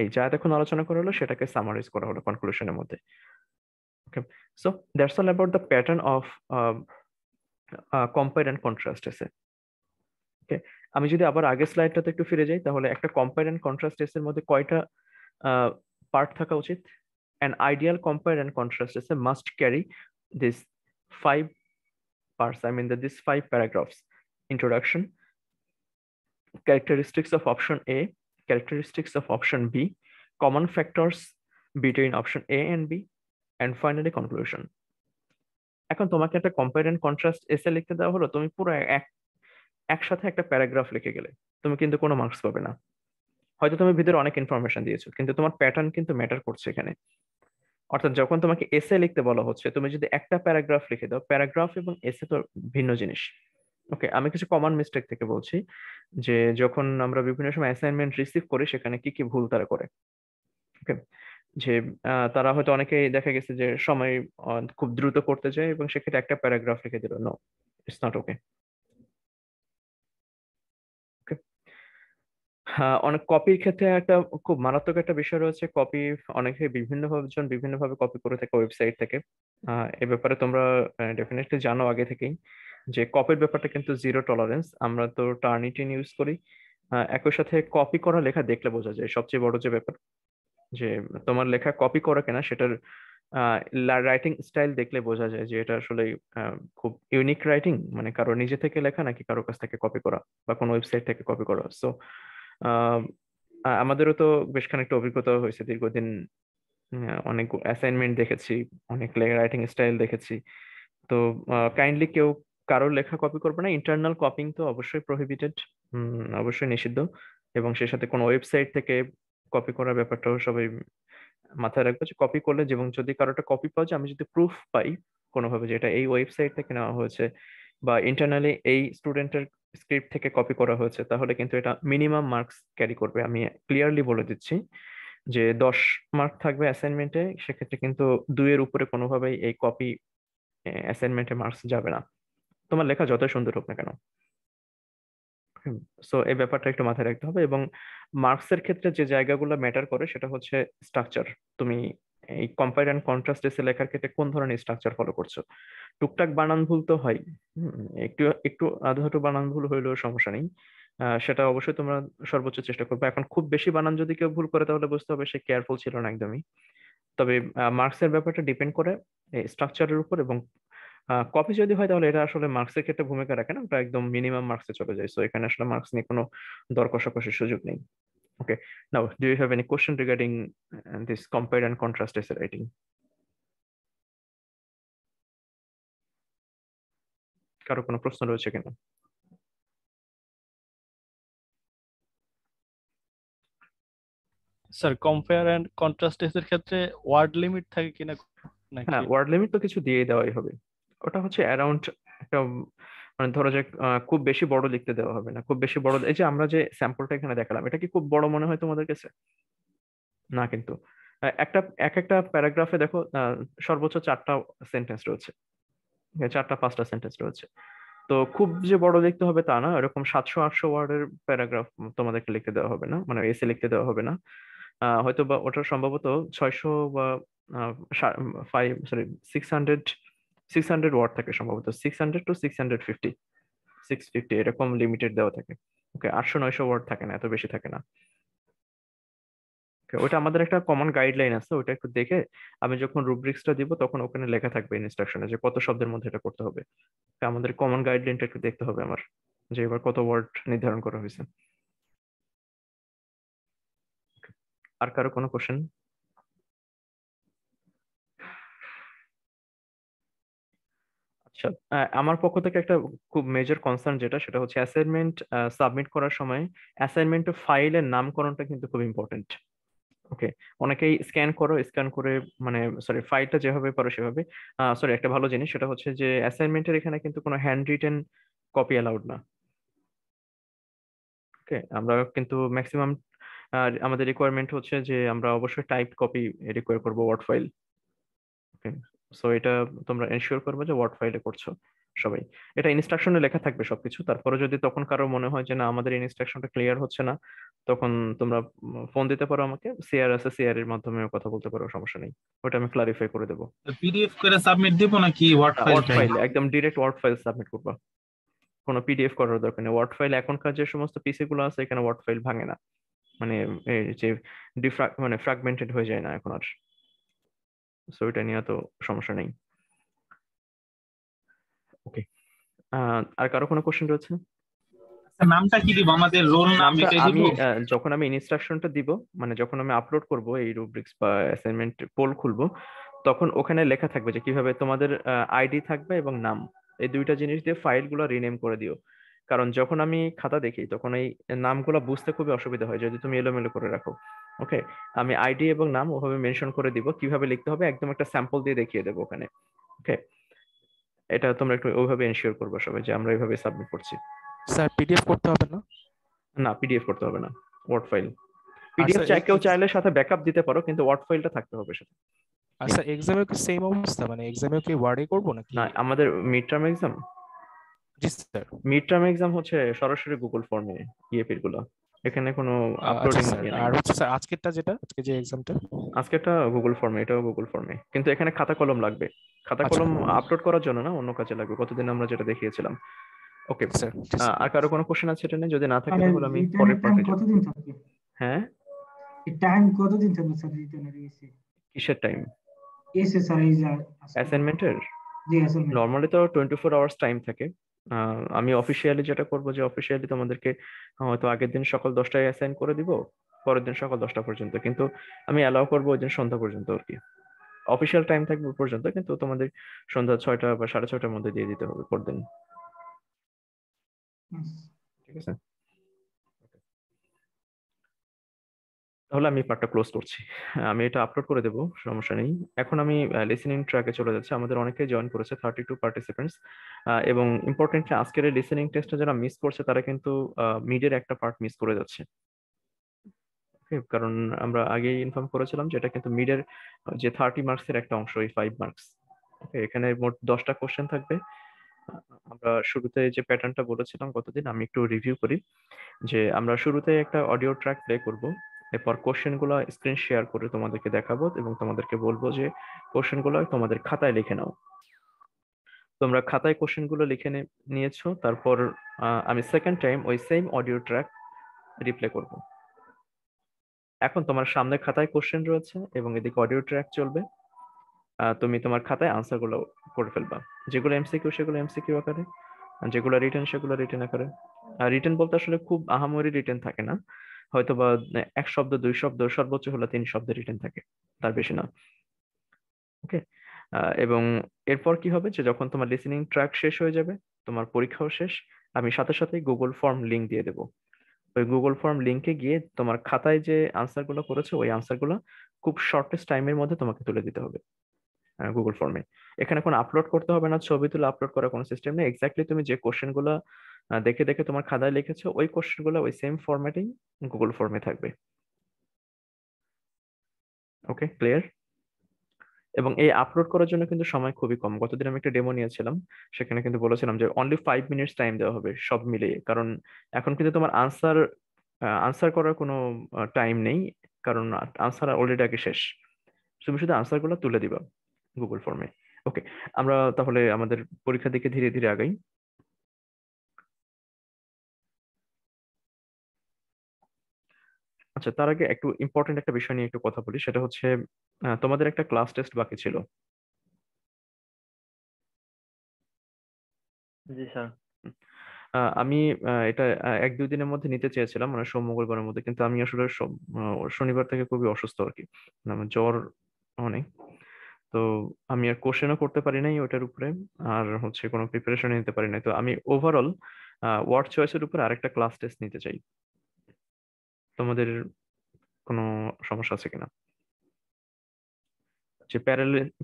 এই যা এতক্ষণ আলোচনা করা হলো সেটাকে সামারাইজ করা হলো কনক্লুশনের মধ্যে। Okay, so that's all about the pattern of compare and contrast essay. Okay, আমি যদি আবার আগের স্লাইডটাতে একটু ফিরে যাই, তাহলে একটা compare and contrast essay এর মধ্যে কয়টা পার্ট থাকা উচিত? An ideal compare and contrast essay must carry this 5 parts. I mean these 5 paragraphs: introduction, characteristics of option A, characteristics of option B, common factors between option A and B, and finally conclusion. এখন তোমাকে একটা কম্পেয়ার এন্ড কন্ট্রাস্ট এসে লিখতে দেওয়া হলো, তুমি পুরো একসাথে একটা প্যারাগ্রাফ লিখে গেলে তুমি কিন্তু কোনো মার্কস পাবে না। হয়তো তুমি ভিতরে অনেক ইনফরমেশন দিয়েছো, কিন্তু তোমার প্যাটার্ন কিন্তু ম্যাটার করছে এখানে। অর্থাৎ যখন তোমাকে এসে লিখতে বলা হচ্ছে, তুমি যদি একটা প্যারাগ্রাফ লিখে দাও, প্যারাগ্রাফ এবং এসে তো ভিন্ন জিনিস। ওকে, আমি কিছু কমন মিস্টেক থেকে বলছি, যে যখন আমরা বিভিন্ন সময় অ্যাসাইনমেন্ট রিসিভ করি সেখানে কি কি ভুল তারা করে। ওকে, যে তারা হয়তো অনেকেই দেখা গেছে যে সময় খুব দ্রুত করতে যায় এবং সেক্ষেত্রে একটা প্যারাগ্রাফ লিখে দিল। No, it's not okay. হ্যাঁ, অনেক কপির ক্ষেত্রে একটা খুব মারাত্মক একটা বিষয় রয়েছে। কপি অনেকে বিভিন্নভাবে কপি করে থাকে ওয়েবসাইট থেকে। এ ব্যাপারে তোমরা ডেফিনেটলি জানো আগে থেকেই যে কপির ব্যাপারটা কিন্তু জিরো টলারেন্স। আমরা তো টার্নিটিন ইউজ করি। একই সাথে কপি করা লেখা দেখলে বোঝা যায় সবচেয়ে বড় যে ব্যাপার, যে তোমার লেখা কপি করা কিনা সেটার রাইটিং স্টাইল দেখলে বোঝা যায় যে এটা আসলে খুব ইউনিক রাইটিং, মানে কারো নিজে থেকে লেখা নাকি কারো কাছ থেকে কপি করা বা কোনো ওয়েবসাইট থেকে কপি করা। সো আমাদেরও তো বেশ খানিকটা অভিজ্ঞতা হয়েছে দীর্ঘদিন। অনেক অ্যাসাইনমেন্ট দেখেছি, অনেক রাইটিং স্টাইল দেখেছি। তো কাইন্ডলি কেউ কারোর লেখা কপি করবে না। ইন্টারনাল কপিং তো অবশ্যই প্রহিবিটেড, অবশ্যই নিষিদ্ধ। এবং সে সাথে কোনো ওয়েবসাইট থেকে কপি করার ব্যাপারটাও সবাই মাথায় রাখবো, যে কপি করলে এবং যদি কারোটা কপি পাওয়া যায়, আমি যদি প্রুফ পাই কোনোভাবে যে এটা এই ওয়েবসাইট থেকে নেওয়া হয়েছে বা ইন্টারনালি এই স্টুডেন্টের স্ক্রিপ্ট থেকে কপি করা হয়েছে, তাহলে কিন্তু এটা মিনিমাম মার্কস ক্যারি করবে। আমি ক্লিয়ারলি বলে দিচ্ছি যে 10 মার্ক থাকবে অ্যাসাইনমেন্টে, সেক্ষেত্রে কিন্তু 2-এর উপরে কোনোভাবেই এই কপি অ্যাসাইনমেন্টে মার্কস যাবে না, তোমার লেখা যতই সুন্দর হোক না কেন। সো এই ব্যাপারটা একটু মাথায় রাখতে হবে। এবং মার্কসের ক্ষেত্রে যে জায়গাগুলো ম্যাটার করে সেটা হচ্ছে স্ট্রাকচার। তুমি এই কম্পাইল অ্যান্ড কন্ট্রাস্ট এসে লেখার ক্ষেত্রে কোন ধরনের স্ট্রাকচার ফলো করছো। টুকটাক বানান ভুল তো হয়, একটু একটু আধো আধটু বানান ভুল হইলেও সমস্যা নেই, সেটা অবশ্যই তোমরা সর্বোচ্চ চেষ্টা করবে। এখন খুব বেশি বানান যদি কেউ ভুল করে তাহলে বুঝতে হবে সে কেয়ারফুল ছিল না একদমই। তবে মার্কসের ব্যাপারটা ডিপেন্ড করে স্ট্রাকচারের উপর, এবং কপি যদি হয় তাহলে এটা আসলে মার্কসের ক্ষেত্রে ভূমিকা রাখে না, ওটা একদম মিনিমাম মার্কসে চলে যায়। সো এখানে আসলে মার্কস নিয়ে কোনো দর কষাকষির সুযোগ নেই। Okay, now do you have any question regarding this compare and contrast essay writing? কারো কোনো প্রশ্ন রয়েছে কিনা? স্যার কম্পেয়ার এন্ড কন্ট্রাস্ট এর ক্ষেত্রে ওয়ার্ড লিমিট থাকে কিনা নাকি? হ্যাঁ, ওয়ার্ড লিমিট তো কিছু দিয়ে দেওয়াই হবে। ওটা হচ্ছে অ্যারাউন্ড একটা, মানে ধরো যে খুব বেশি বড় লিখতে দেওয়া হবে না, খুব বেশি বড়। এই যে আমরা যে স্যাম্পলটা এখানে দেখালাম, এটা কি খুব বড় মনে হয় তোমাদের কাছে? না কিন্তু একটা প্যারাগ্রাফে দেখো সর্বোচ্চ 4টা সেন্টেন্স রয়েছে, 4টা 5টা সেন্টেন্স রয়েছে। তো খুব যে বড় লিখতে হবে তা না, এরকম 700-800 ওয়ার্ডের প্যারাগ্রাফ তোমাদেরকে লিখতে দেওয়া হবে না, মানে এসে লিখতে দেওয়া হবে না। হয়তো বা ওটা সম্ভবত 600 বা 600 ওয়ার্ড থাকে সম্ভবত, 600 to 650, 650 এরকম লিমিটেড দেওয়া থাকে। ওকে, 800-900 ওয়ার্ড থাকে না, এত বেশি থাকে না। Okay, ওটা আমাদের একটা কমন গাইডলাইন আছে, ওটা একটু দেখে আমি যখন রুব্রিক্সটা দিব তখন ওখানে লেখা থাকবে ইনস্ট্রাকশনে যে কত শব্দের মধ্যে এটা করতে হবে। তো আমাদের কমন গাইডলাইনটা একটু দেখতে হবে আমার, যে এবার কত ওয়ার্ড নির্ধারণ করা হয়েছে। আর কারো কোনো কোশ্চেন? আচ্ছা, আমার পক্ষ থেকে একটা খুব মেজর কনসার্ন যেটা, সেটা হচ্ছে অ্যাসাইনমেন্ট সাবমিট করার সময় অ্যাসাইনমেন্ট ফাইলের নামকরণটা কিন্তু খুব ইম্পর্টেন্ট। ওকে, অনেকেই স্ক্যান করে, মানে সরি, ফাইলটা যেভাবে পারো সেভাবে। সরি, একটা ভালো জিনিস সেটা হচ্ছে যে অ্যাসাইনমেন্টের এখানে কিন্তু কোনো হ্যান্ড রিটেন কপি অ্যালাউড না। ওকে, আমরা কিন্তু ম্যাক্সিমাম আমাদের রিকোয়ারমেন্ট হচ্ছে যে আমরা অবশ্যই টাইপ কপি রিকোয়ার করবো, ওয়ার্ড ফাইল। ওকে, সো এটা তোমরা এনশিওর করবে যে ওয়ার্ড ফাইলে করছো সবাই। এটা ইনস্ট্রাকশনে লেখা থাকবে সবকিছু, তারপরে যদি তখন কারো মনে হয় যে না আমাদের ইনস্ট্রাকশনটা ক্লিয়ার হচ্ছে না, তখন তোমরা ফোন দিতে পারো আমাকে, সিআর আছে, সিআর এর মাধ্যমে কথা বলতে পারো, সমস্যা নেই, ওটা আমি ক্লারিফাই করে দেবো। পিডিএফ করে সাবমিট দিব নাকি ওয়ার্ড ফাইল ওয়ার্ড চাই? ফাইল, একদম ডিরেক্ট ওয়ার্ড ফাইল সাবমিট করবা, কোনো পিডিএফ করার দরকার নেই। ওয়ার্ড ফাইল এখনকার যে সমস্ত পিসি গুলো আছে এখানে ওয়ার্ড ফাইল ভাঙে না, মানে এই যে মানে ফ্র্যাগমেন্টেড হয়ে যায় না এখন আর। সো এটা নিয়ে তো সমস্যা নেই। ওকে, আর কারো কোনো কোশ্চেন রয়েছে? আচ্ছা, নামটা কি দিব? আমাদের রোল নাম নামটা এটাই দিব? আমি যখন আমি ইনস্ট্রাকশনটা দিব, মানে যখন আমি আপলোড করব এই রুব্রিক্স বা অ্যাসাইনমেন্ট পোল খুলবো, তখন ওখানে লেখা থাকবে যে কিভাবে তোমাদের আইডি থাকবে এবং নাম, এই দুইটা জিনিস দিয়ে ফাইলগুলো রিনেম করে দিও। কারণ যখন আমি খাতা দেখি তখন এই নামগুলো বুঝতে খুবই অসুবিধা হয় যদি তুমি এলোমেলো করে রাখো। ওকে, আমি আইডি এবং নাম ওভাবে মেনশন করে দিব, কিভাবে লিখতে হবে একদম একটা স্যাম্পল দিয়ে দেখিয়ে দেবো ওখানে। ওকে, এটা তোমরা একটু ওইভাবে এনশিওর করবে সবাই যে আমরা এইভাবে সাবমিট করছি। স্যার পিডিএফ করতে হবে না? না, পিডিএফ করতে হবে না, ওয়ার্ড ফাইল। আর পিডিএফ স্যার কেউ চাইলে সাথে ব্যাকআপ দিতে পারো, কিন্তু ওয়ার্ড ফাইলটা থাকতে হবে সাথে। আর স্যার এক্সামেও কি সেম অবস্থা, মানে এক্সামেও কি ওয়ার্ডে করব নাকি? না, আমাদের মিড টার্ম এক্সাম, জি স্যার। মিড টার্ম এক্সাম হচ্ছে সরাসরি গুগল ফর্মে ইএপির গুলো, এখানে কোনো আচ্ছা আপলোডিং স্যার, নাই। আর হচ্ছে স্যার আজকেরটা যেটা, আজকে যে এক্সামটা আজকেরটা গুগল ফর্মে, এটাও গুগল ফর্মে, কিন্তু এখানে খাতা কলম লাগবে। খাতা আচ্ছা কলম আপলোড করার জন্য না, অন্য কাজে লাগবে, কতদিন আমরা যেটা দেখিয়েছিলাম। ওকে, স্যার। আর কারো কোনো কোশ্চেন আছে এটা নিয়ে? যদি না থাকে তাহলে তাহলে আমি রিটার্নের পরের টাইম পার্টে যাব। কতদিন থাকবে? হ্যাঁ, টাইম কতদিন থাকবে স্যার রিটার্নের এসে? কিসের টাইম? এসে স্যার এই যে অ্যাসাইনমেন্টের জি অ্যাসাইনমেন্ট। নর্মালি তো 24 আওয়ার্স টাইম থাকে। আমি অফিসিয়ালি যেটা করবো যে অফিসিয়ালি তোমাদেরকে হয়তো আগের দিন সকাল 10টায় অ্যাসাইন করে দিব, পরের দিন সকাল 10টা পর্যন্ত, কিন্তু আমি অ্যালাউ করবো ওই দিন সন্ধ্যা পর্যন্ত আর কি। অফিসিয়াল টাইম থাকবে ওই পর্যন্ত, কিন্তু তোমাদের সন্ধ্যা 6টা বা 6:30টার মধ্যে দিয়ে দিতে হবে পরদিন। ঠিক আছে, তাহলে আমি পার্টটা ক্লোজ করছি। আমি এটা আপলোড করে দেবো, সমস্যা নেই। এখন আমি লিসেনিং ট্র্যাকে চলে যাচ্ছি। আমাদের অনেকেই জয়েন করেছে, 32 পার্টিসিপেন্টস। এবং ইম্পর্টেন্টলি আজকের এই লিসেনিং টেস্টটা যারা মিস করছে তারা কিন্তু মিডের একটা পার্ট মিস করে যাচ্ছে। কারণ আমরা আগেই ইনফর্ম করেছিলাম যে এটা কিন্তু মিডের যে 30 মার্কসের একটা অংশ, এই 5 মার্কস। এখানে মোট 10টা কোশ্চেন থাকবে। আমরা শুরুতে যে প্যাটার্নটা বলেছিলাম গতদিন, আমি একটু রিভিউ করি। যে আমরা শুরুতে একটা অডিও ট্র্যাক প্লে করব, এরপর কোশ্চেন গুলো স্ক্রিন শেয়ার করে তোমাদেরকে দেখাবো এবং তোমাদেরকে বলবো যে কোশ্চেন গুলো তোমাদের খাতায় লিখে নাও। তোমরা খাতায় কোশ্চেন গুলো লিখে নিয়েছো। তারপর আমি সেকেন্ড টাইম ওই সেম অডিও ট্র্যাক রিপ্লে করব। এখন তোমার সামনে খাতায় কোশ্চেন রয়েছে এবং এদিকে অডিও ট্র্যাক চলবে। তুমি তোমার খাতায় আনসার গুলো করে ফেলবা। যেগুলো এমসিকিউ সেগুলো এমসিকিউ আকারে, যেগুলো রিটেন সেগুলো রিটেন আকারে। রিটেন বলতে আসলে খুব আহামরি রিটেন থাকে না, হয়তো বা 1 শব্দ 2 শব্দ, সর্বোচ্চ হলো 3 শব্দের রিটেন থাকে, তার বেশি না। ওকে। এবং এরপর কি হবে যে যখন তোমার লিসেনিং ট্র্যাক শেষ হয়ে যাবে, তোমার পরীক্ষাও শেষ, আমি সাথে সাথে গুগল ফর্ম লিংক দিয়ে দেবো। ওই গুগল ফর্ম লিংকে গিয়ে তোমার খাতায় যে আনসার গুলো করেছো ওই আনসার গুলো খুব শর্টেস্ট টাইমের মধ্যে তোমাকে তুলে দিতে হবে গুগল ফর্মে। এখানে কোনো আপলোড করতে হবে না, ছবি তুলে আপলোড করার কোনো সিস্টেম নেই। এক্স্যাক্টলি তুমি যে কোশ্চেন গুলো দেখে দেখে তোমার খাতায় লিখেছো ওই কোশ্চেন গুলো ওই সেম ফরম্যাটেই গুগল ফর্মে থাকবে। ওকে, ক্লিয়ার? এবং এই আপলোড করার জন্য কিন্তু সময় খুবই কম। গতদিন আমি একটা ডেমো নিয়েছিলাম, সেখানে কিন্তু বলেছিলাম যে অনলি 5 মিনিটস টাইম দেওয়া হবে সব মিলিয়ে। কারণ এখন কিন্তু তোমার আনসার করার কোনো টাইম নেই, কারণ আনসার অলরেডি আগে শেষ। তুমি শুধু আনসার গুলো তুলে দিবা গুগল ফর্মে। ওকে, আমরা তাহলে আমাদের পরীক্ষার দিকে ধীরে ধীরে আগাই। আচ্ছা, তার আগে একটু ইম্পর্টেন্ট একটা বিষয় নিয়ে একটু কথা বলি, সেটা হচ্ছে তোমাদের একটা ক্লাস টেস্ট বাকি ছিল। জি স্যার। আমি এটা 1-2 দিনের মধ্যে নিতে চেয়েছিলাম, মানে সোম মঙ্গলবারের মধ্যে, কিন্তু আমি আসলে শনিবার থেকে খুবই অসুস্থ আর কি, আমার জ্বর অনেক। তো আমি আর কোশ্চেনও করতে পারি নাই ওটার উপরে, আর হচ্ছে কোনো প্রিপারেশন নিতে পারি নাই। তো আমি ওভারঅল ওয়ার্ড চয়েসের উপরে আরেকটা ক্লাস টেস্ট নিতে চাই। তোমাদের কোনো সমস্যা আছে কিনা? যে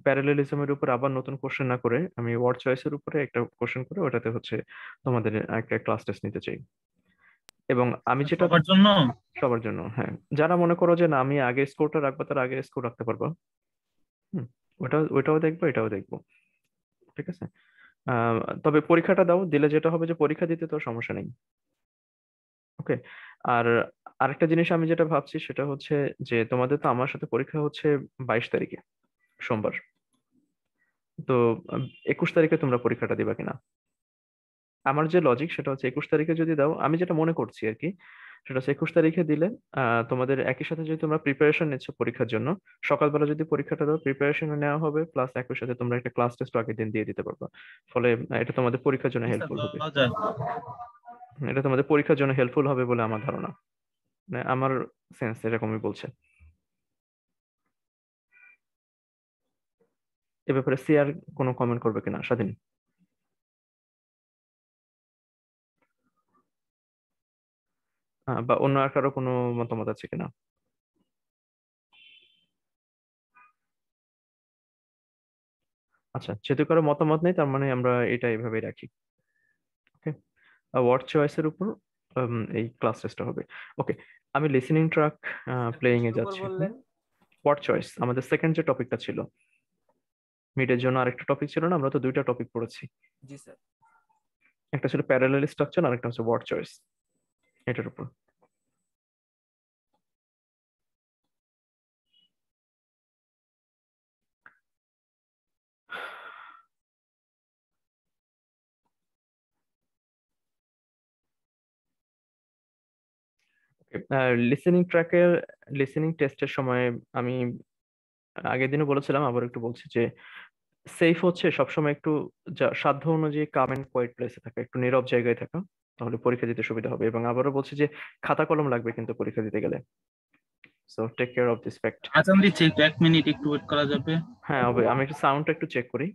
প্যারালেলিজমের উপর আবার নতুন কোশ্চেন না করে আমি ওয়ার্ড চয়েসের উপরে একটা কোশ্চেন করে ওটাতে হচ্ছে তোমাদের একটা ক্লাস টেস্ট নিতে চাই। এবং আমি যেটা সবার জন্য, হ্যাঁ, যারা মনে করো যে না আমি আগে স্কোরটা রাখবো, তারা আগে স্কোর রাখতে পারবো। ওটাও দেখবো, এটাও দেখবো, ঠিক আছে? তবে পরীক্ষাটা দাও, দিলে যেটা হবে যে পরীক্ষা দিতে তো সমস্যা নেই। ওকে। আর আরেকটা জিনিস আমি যেটা ভাবছি সেটা হচ্ছে যে তোমাদের তো আমার সাথে পরীক্ষা হচ্ছে 22 তারিখে, সোমবার। তো 21 তারিখে তোমরা পরীক্ষাটা দিবা কিনা? আমার যে লজিক সেটা হচ্ছে 21 তারিখে যদি দাও, আমি যেটা মনে করছি আর কি, সেটা হচ্ছে 21 তারিখে দিলে তোমাদের একই সাথে যদি তোমরা প্রিপারেশন নিচ্ছ পরীক্ষার জন্য, সকালবেলা যদি পরীক্ষাটা দাও প্রিপারেশন নেওয়া হবে, প্লাস একই সাথে তোমরা একটা ক্লাস টেস্ট আগের দিন দিয়ে দিতে পারবে। ফলে এটা তোমাদের পরীক্ষার জন্য হেল্পফুল হবে। এটা তোমাদের পরীক্ষার জন্য হেল্পফুল হবে বলে আমার ধারণা, মানে আমার সেন্স এরকমই বলছে। এ ব্যাপারে সিআর কোনো কমেন্ট করবে কিনা? স্বাধীন। বা অন্য আর কারো কোনো মতামত আছে কিনা? আচ্ছা, যেহেতু কারো মতামত নেই তার মানে আমরা এটা এভাবেই রাখি। ওকে, ওয়ার্ড চয়েসের উপর এই ক্লাস টেস্টটা হবে। ওকে, আমি লিসেনিং ট্র্যাক প্লেইং এ যাচ্ছি। ওয়ার্ড চয়েস আমাদের সেকেন্ড যে টপিকটা ছিল, মিডের জন্য আরেকটা টপিক ছিল না? আমরা তো 2টা টপিক পড়েছি। জি স্যার। একটা ছিল প্যারালাল স্ট্রাকচার, আরেকটা হচ্ছে ওয়ার্ড চয়েস। এটার উপর লিসেনিং টেস্টের সময় আমি আগের দিনও বলেছিলাম, আবার একটু বলছি যে সেফ হচ্ছে সবসময় একটু সাধ্য অনুযায়ী কাম এন্ড কোয়াইট প্লেসে থাকা, একটু নীরব জায়গায় থাকা, তাহলে পরীক্ষা দিতে সুবিধা হবে। এবং আবারও বলছি যে খাতা কলম লাগবে কিন্তু পরীক্ষা দিতে গেলে। So take care of this fact. আচ্ছা, আমি দিচ্ছি, একটু 1 মিনিট একটু ওয়েট করা যাবে? হ্যাঁ, আমি একটু সাউন্ডটা একটু চেক করি।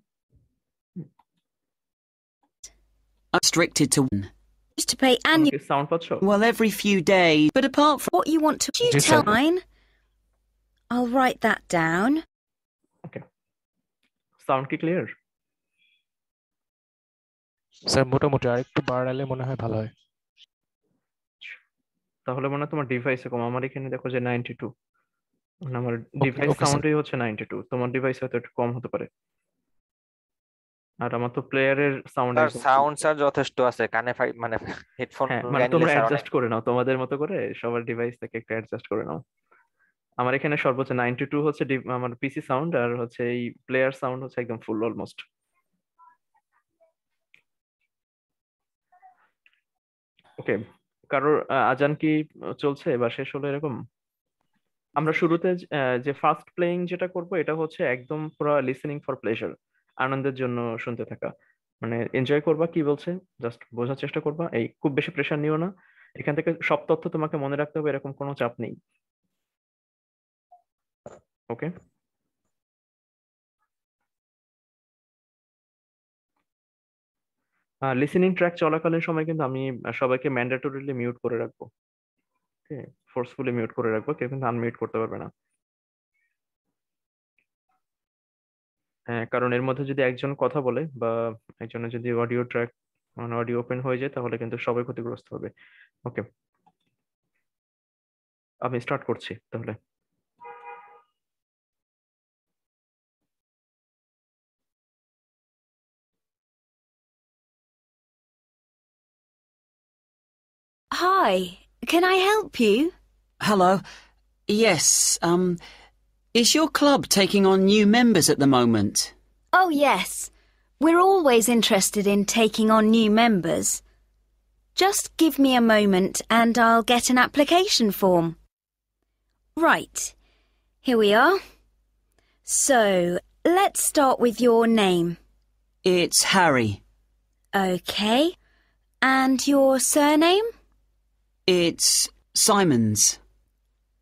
Restricted to one. To pay annual. Sound পাচ্ছো? Well, every few days, but apart from What you want to you Yes, tell sir. mine? I'll write that down. Sound কি ক্লিয়ার? স্যার মোটামুটি আরেকটু বাড়ালে মনে হয় ভালো হয়। তাহলে মনে হয় তোমার ডিভাইসে কম। আমার এখানে দেখো যে 92, মানে আমার ওকে ডিভাইস ওকে স্যার। সাউন্ডই হচ্ছে 92, তোমার ডিভাইস হয়তো একটু কম হতে পারে। আর আমার তো প্লেয়ারের সাউন্ড স্যার সাউন্ড স্যার যথেষ্ট আছে, কানে মানে হেডফোন হ্যাঁ, মানে লাগাই নিলে তোমরা স্যার অনেক। অ্যাডজাস্ট করে নাও তোমাদের মতো করে, সবার ডিভাইস থেকে একটু অ্যাডজাস্ট করে নাও। আমার এখানে সর্বোচ্চ 92 হচ্ছে আমার পিসি সাউন্ড, আর হচ্ছে এই প্লেয়ার সাউন্ড হচ্ছে একদম ফুল অলমোস্ট। ওকে, কারোর আজান কি চলছে বা শেষ হলো এরকম? আমরা শুরুতে যে ফার্স্ট প্লেইং যেটা করব এটা হচ্ছে একদম পুরো লিসেনিং ফর প্লেজার, আনন্দের জন্য শুনতে থাকা, মানে এনজয় করবা কি বলছে জাস্ট বোঝার চেষ্টা করবা। এই খুব বেশি প্রেশার নিও না, এখান থেকে সব তথ্য তোমাকে মনে রাখতে হবে এরকম কোনো চাপ নেই। ওকে, লিসেনিং ট্র্যাক চলাকালীন সময় কিন্তু আমি সবাইকে ম্যান্ডেটরিলি মিউট করে রাখবো। ওকে, ফোর্সফুলি মিউট করে রাখবো, কেউ কিন্তু আনমিউট করতে পারবে না। হ্যাঁ, কারণ এর মধ্যে যদি একজন কথা বলে বা একজনের যদি অডিও ট্র্যাক মানে অডিও ওপেন হয়ে যায় তাহলে কিন্তু সবাই ক্ষতিগ্রস্ত হবে। ওকে, আমি স্টার্ট করছি তাহলে। Hi, can I help you? Hello. Yes, is your club taking on new members at the moment? Oh, yes. We're always interested in taking on new members. Just give me a moment and I'll get an application form. Right, here we are. So, let's start with your name. It's Harry. OK. And your surname? It's Simons.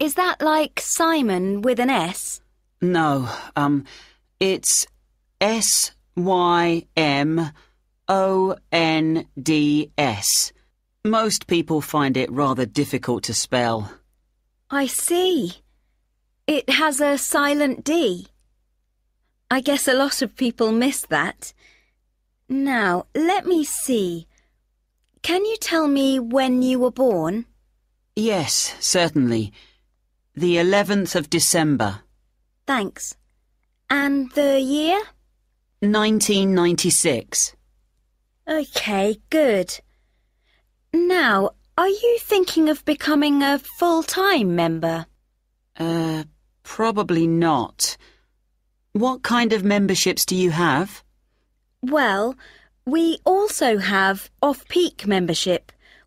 Is that like Simon with an S? No, it's Symonds. Most people find it rather difficult to spell. I see. It has a silent D. I guess a lot of people miss that. Now, let me see. Can you tell me when you were born? Yes, certainly. The 11th of December. Thanks. And the year? 1996. OK, good. Now, are you thinking of becoming a full-time member? Probably not. What kind of memberships do you have? Well, we also have off-peak membership,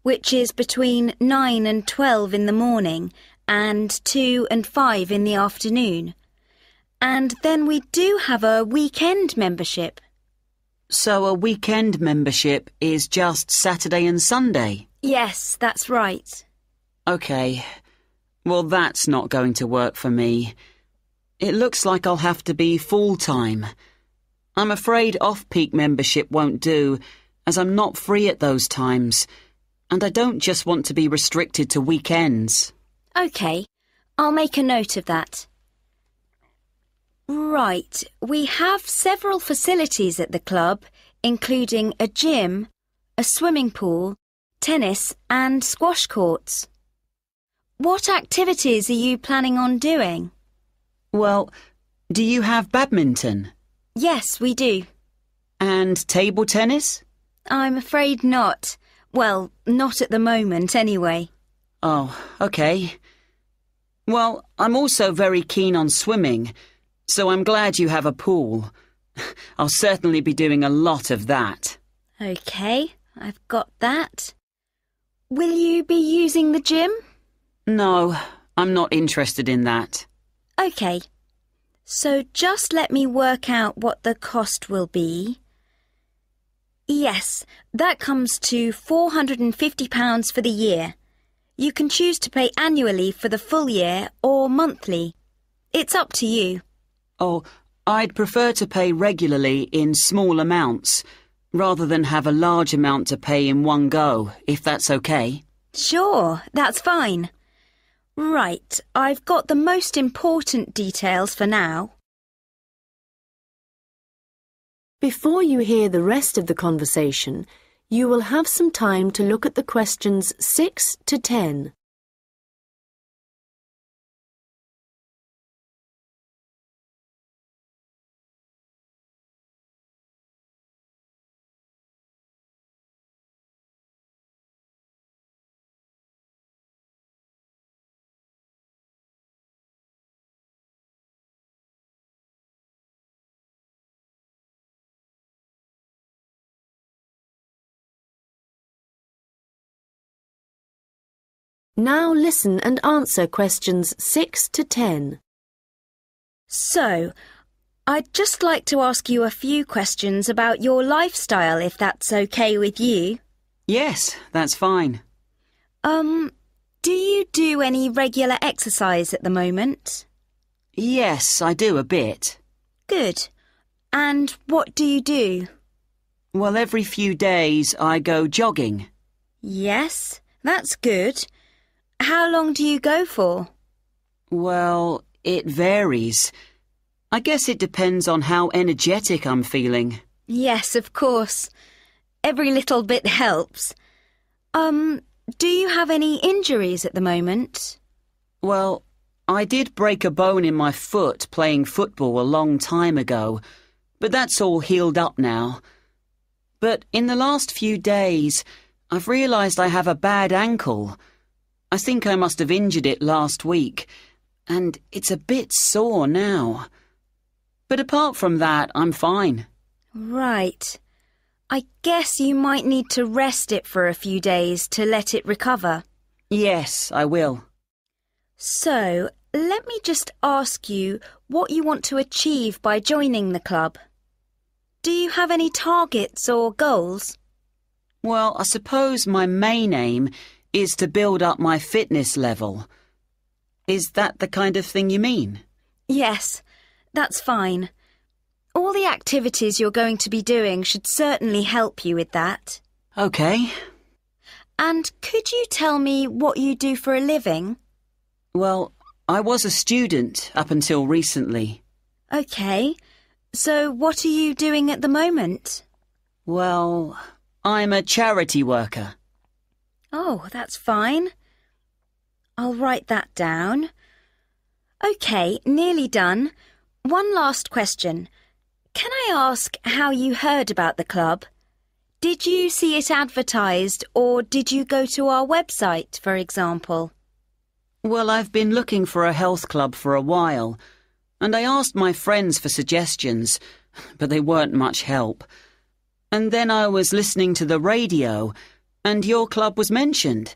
which is between 9 and 12 in the morning and 2 and 5 in the afternoon. And then we do have a weekend membership. So a weekend membership is just Saturday and Sunday? Yes, that's right. OK. Well, that's not going to work for me. It looks like I'll have to be full-time. I'm afraid off-peak membership won't do, as I'm not free at those times, and I don't just want to be restricted to weekends. OK, I'll make a note of that. Right, we have several facilities at the club, including a gym, a swimming pool, tennis and squash courts. What activities are you planning on doing? Well, do you have badminton? Yes, we do. And table tennis? I'm afraid not. Well, not at the moment, anyway. Oh, OK. Well, I'm also very keen on swimming, so I'm glad you have a pool. I'll certainly be doing a lot of that. OK, I've got that. Will you be using the gym? No, I'm not interested in that. OK. So just let me work out what the cost will be. Yes, that comes to £450 for the year. You can choose to pay annually for the full year or monthly. It's up to you. Oh, I'd prefer to pay regularly in small amounts, rather than have a large amount to pay in one go, if that's OK. Sure, that's fine. Right, I've got the most important details for now. Before you hear the rest of the conversation, you will have some time to look at the questions 6 to 10. Now listen and answer questions 6 to 10. So, I'd just like to ask you a few questions about your lifestyle, if that's okay with you. Yes, that's fine. Do you do any regular exercise at the moment? Yes, I do a bit. Good. And what do you do? Well, every few days I go jogging. Yes, that's good. How long do you go for? Well, it varies. I guess it depends on how energetic I'm feeling. Yes, of course. Every little bit helps. Do you have any injuries at the moment? Well, I did break a bone in my foot playing football a long time ago, but that's all healed up now. But in the last few days, I've realised I have a bad ankle. I think I must have injured it last week, and it's a bit sore now. But apart from that, I'm fine. Right. I guess you might need to rest it for a few days to let it recover. Yes, I will. So, let me just ask you what you want to achieve by joining the club. Do you have any targets or goals? Well, I suppose my main aim is to build up my fitness level. Is that the kind of thing you mean? Yes, that's fine. All the activities you're going to be doing should certainly help you with that. OK. And could you tell me what you do for a living? Well, I was a student up until recently. OK. So what are you doing at the moment? Well, I'm a charity worker. Oh, that's fine. I'll write that down. OK, nearly done. One last question. Can I ask how you heard about the club? Did you see it advertised, or did you go to our website, for example? Well, I've been looking for a health club for a while, and I asked my friends for suggestions, but they weren't much help. And then I was listening to the radio, and your club was mentioned.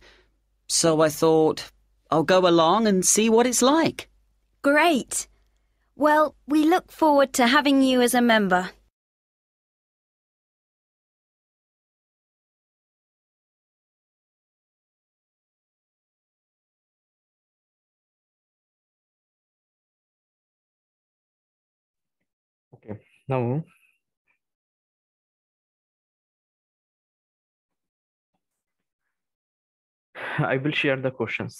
So I thought, I'll go along and see what it's like. Great. Well, we look forward to having you as a member. Okay, now I will share the questions.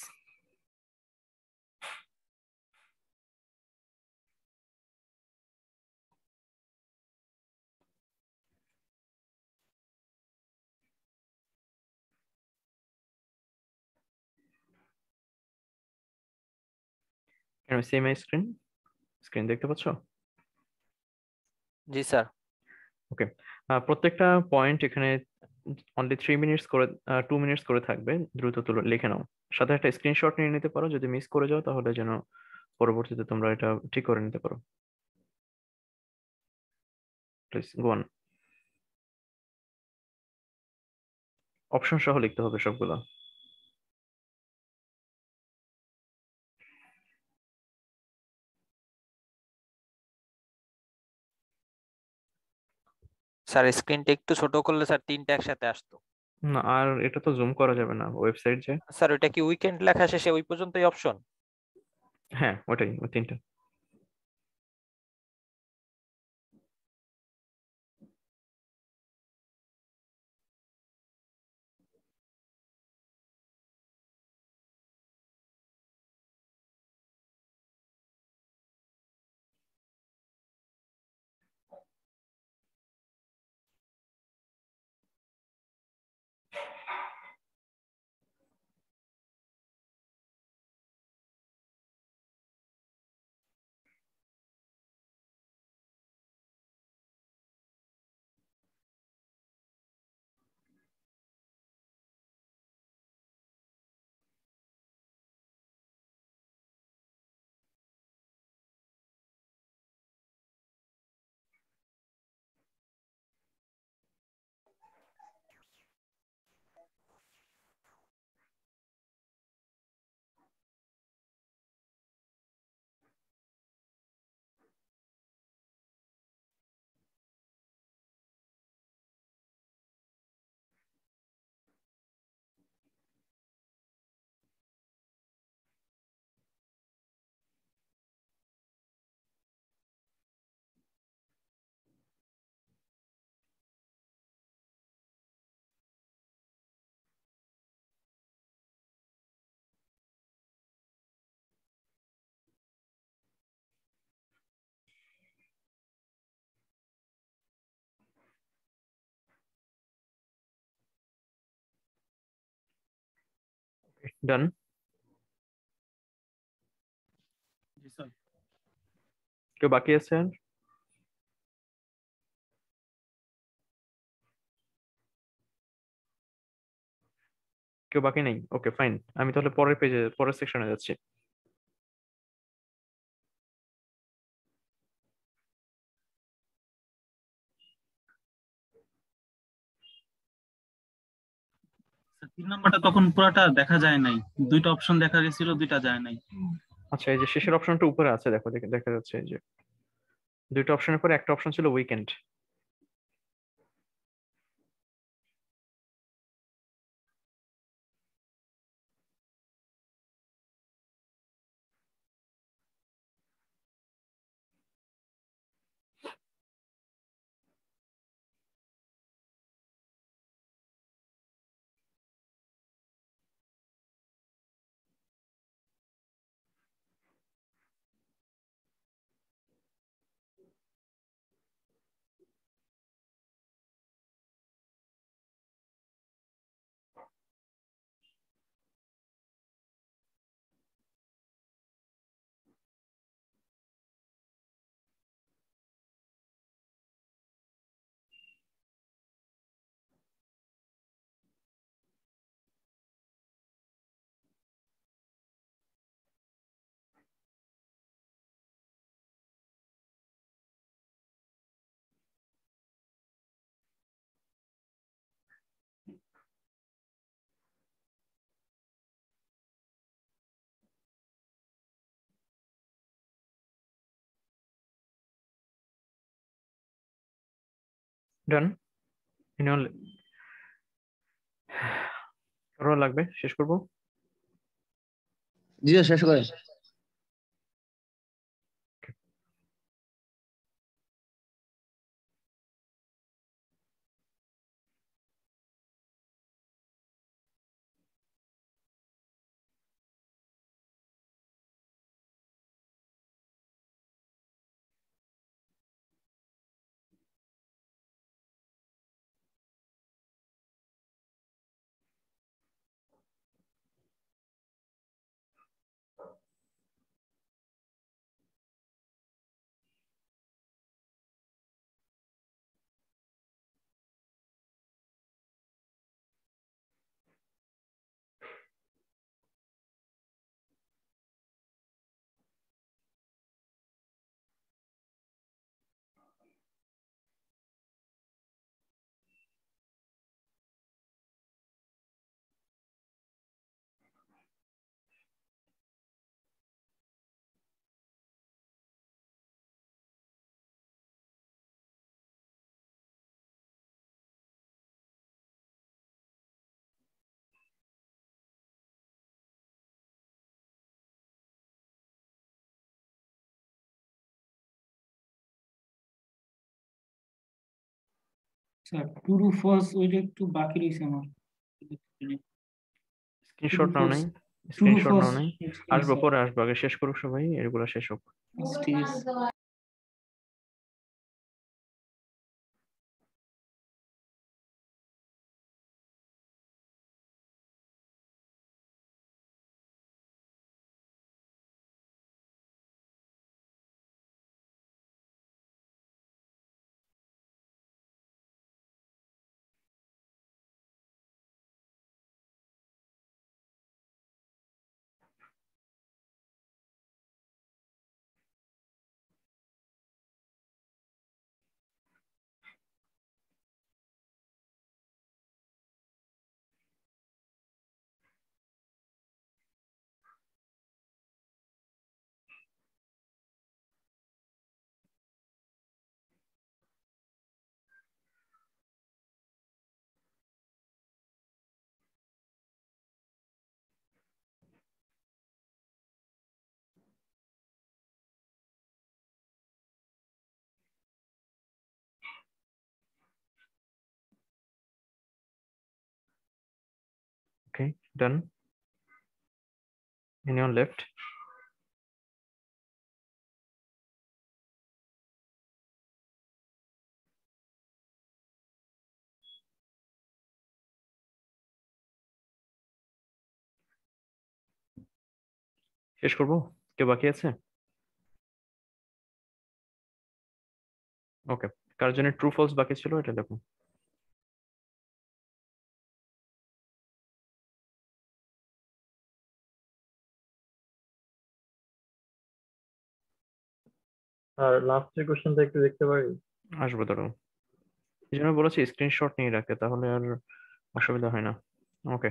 Can you see my screen? Screen দেখতে পাচ্ছ? জি স্যার। ওকে, প্রত্যেকটা পয়েন্ট এখানে অনলি 3 মিনিটস করে 2 মিনিটস করে থাকবে, দ্রুত লিখে নাও। সাথে একটা স্ক্রিনশট নিয়ে নিতে পারো, যদি মিস করে যাও তাহলে যেন পরবর্তীতে তোমরা এটা ঠিক করে নিতে পারো। Please go on. অপশন সহ লিখতে হবে সবগুলো। স্যার স্ক্রিনটা একটু ছোট করলে স্যার তিনটা একসাথে আসতো। না, আর এটা তো জুম করা যাবে না ওয়েবসাইট যে। স্যার ওইটা কি উইকেন্ড লেখা শেষে ওই পর্যন্তই অপশন? হ্যাঁ, ওটাই, ওই তিনটা। ডান। জি স্যার। কেউ বাকি আছে আর? কেউ বাকি নেই? ওকে ফাইন, আমি তাহলে পরের পেজে পরের সেকশনে যাচ্ছি। স্যার 3 নাম্বারটা তখন পুরাটা দেখা যায় নাই, দুইটা অপশন দেখা গেছিল, দুইটা যায় নাই। আচ্ছা, এই যে শেষের অপশনটা উপরে আছে, দেখো দেখা যাচ্ছে এই যে দুইটা অপশনের পরে একটা অপশন ছিল উইকেন্ড। ডান। আরো লাগবে, শেষ করবো? জি স্যার, শেষ করেন। স্যার ট্রু ফলস ওইটা একটু বাকি রয়েছে আমার। স্ক্রিনশট নাও নাই? ট্রু স্ক্রিনশট ফলস নাও নাই? আসবো, পরে আসবো, আগে শেষ করুক সবাই, এগুলো শেষ হোক। ঠিক আছে। Okay, done. Anyone left? শেষ করবো? কেউ বাকি আছে? ওকে, কার জন্য ট্রু ফলস বাকি ছিল এটা দেখো। আর লাস্টের কোশ্চেনটা একটু দেখতে পারি? আসবো ধরো, এই জন্য বলেছি স্ক্রিনশট নিয়ে রাখতে, তাহলে আর অসুবিধা হয় না। ওকে,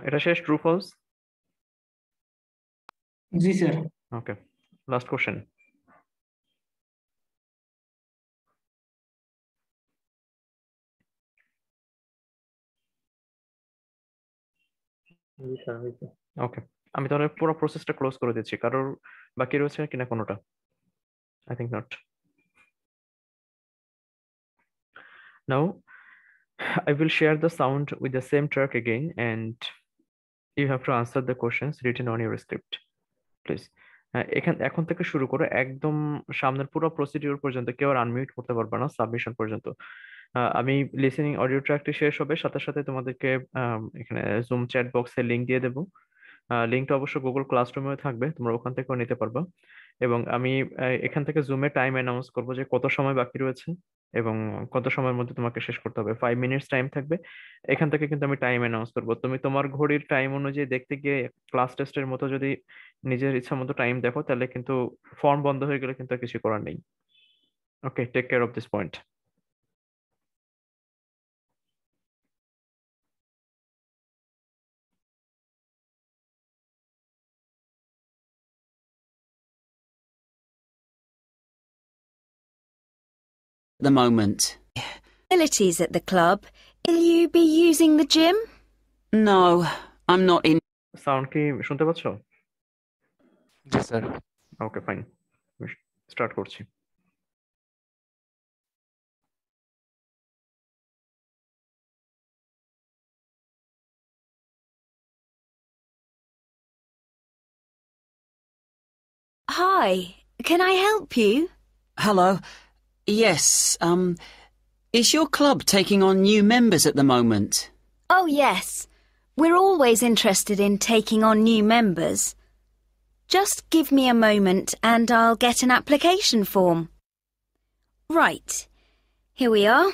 এটা শেষ, ট্রু ফলস? জি স্যার। ওকে, লাস্ট কোশ্চেন। জি স্যার, হয়েছে। ওকে, আমি তাহলে পুরো প্রসেসটা ক্লোজ করে দিচ্ছি। কারোর বাকি রয়েছে কিনা কোনোটা? I think not. Now, I will share the sound with the same track again, and you have to answer the questions written on your script, please. এখন থেকে শুরু করে একদম সামনের পুরো প্রসিডিউর পর্যন্ত কেউ আর আনমিউট করতে পারবে না, সাবমিশন পর্যন্ত। আমি লিসেনিং অডিও ট্র্যাকটি শেষ হবে সাথে সাথে তোমাদেরকে এখানে জুম চ্যাট বক্সে লিংক দিয়ে দেবো। লিংকটা অবশ্য গুগল ক্লাসরুমেও থাকবে, তোমরা ওখান থেকেও নিতে পারবা। এবং আমি এখান থেকে জুমে টাইম অ্যানাউন্স করবো যে কত সময় বাকি রয়েছে এবং কত সময়ের মধ্যে তোমাকে শেষ করতে হবে। 5 মিনিটস টাইম থাকবে, এখান থেকে কিন্তু আমি টাইম অ্যানাউন্স করবো। তুমি তোমার ঘড়ির টাইম অনুযায়ী দেখতে গিয়ে ক্লাস টেস্টের মতো যদি নিজের ইচ্ছা মতো টাইম দেখো, তাহলে কিন্তু ফর্ম বন্ধ হয়ে গেলে কিন্তু আর কিছু করার নেই। Okay, take care of this point. The moment. Facilities at the club. Will you be using the gym? No, I'm not in. Sound কি শুনতে পাচ্ছ? জি স্যার। ওকে, ফাইন, স্টার্ট করছি। Hi, can I help you? Hello. Yes, is your club taking on new members at the moment? Oh, yes. We're always interested in taking on new members. Just give me a moment and I'll get an application form. Right, here we are.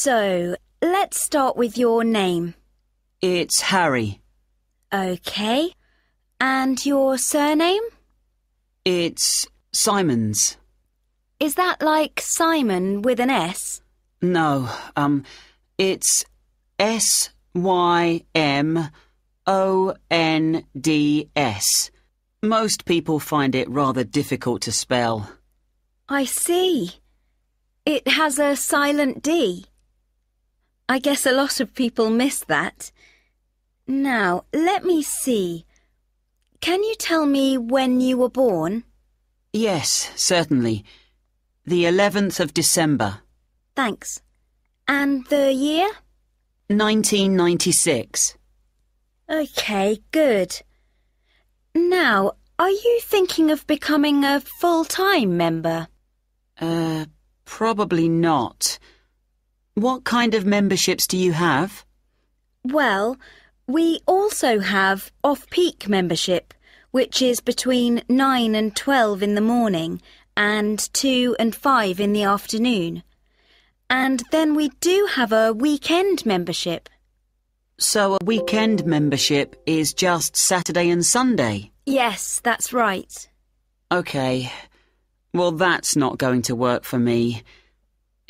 So, let's start with your name. It's Harry. Okay. And your surname? It's Simons. Is that like Simon with an S? No, it's Symonds. Most people find it rather difficult to spell. I see. It has a silent D. I guess a lot of people miss that. Now, let me see. Can you tell me when you were born? Yes, certainly. The 11th of December. Thanks. And the year? 1996. Okay, good. Now, are you thinking of becoming a full-time member? Probably not. What kind of memberships do you have? Well, we also have off-peak membership, which is between 9 and 12 in the morning and 2 and 5 in the afternoon. And then we do have a weekend membership. So a weekend membership is just Saturday and Sunday? Yes, that's right. Okay. Well, that's not going to work for me.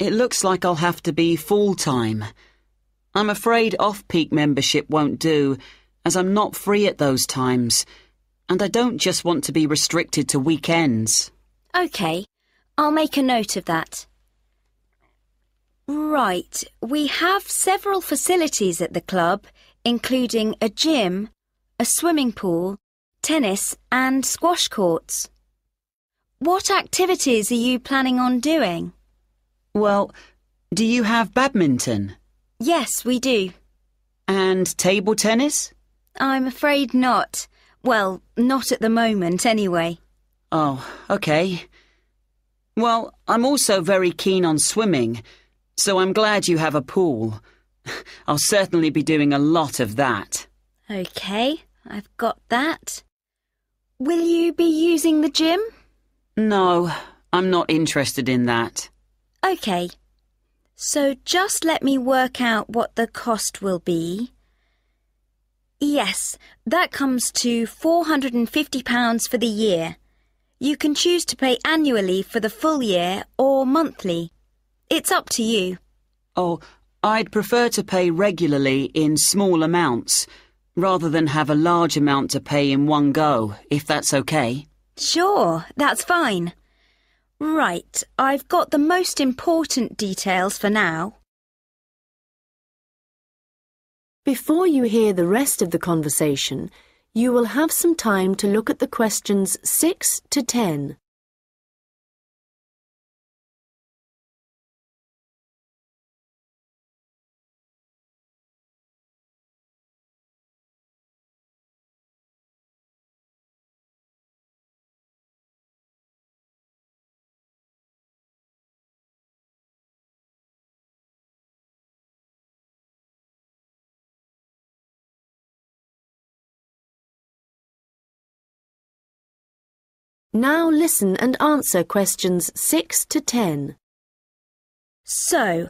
It looks like I'll have to be full-time. I'm afraid off-peak membership won't do, as I'm not free at those times, and I don't just want to be restricted to weekends. Okay, I'll make a note of that. Right, we have several facilities at the club, including a gym, a swimming pool, tennis and squash courts. What activities are you planning on doing? Well, do you have badminton? Yes, we do. And table tennis? I'm afraid not. Well, not at the moment, anyway. Oh, okay. Well, I'm also very keen on swimming, so I'm glad you have a pool. I'll certainly be doing a lot of that. Okay, I've got that. Will you be using the gym? No, I'm not interested in that. OK. So just let me work out what the cost will be. Yes, that comes to £450 for the year. You can choose to pay annually for the full year or monthly. It's up to you. Oh, I'd prefer to pay regularly in small amounts, rather than have a large amount to pay in one go, if that's okay. Sure, that's fine. Right, I've got the most important details for now. Before you hear the rest of the conversation, you will have some time to look at the questions 6 to 10. Now listen and answer questions 6 to 10. So,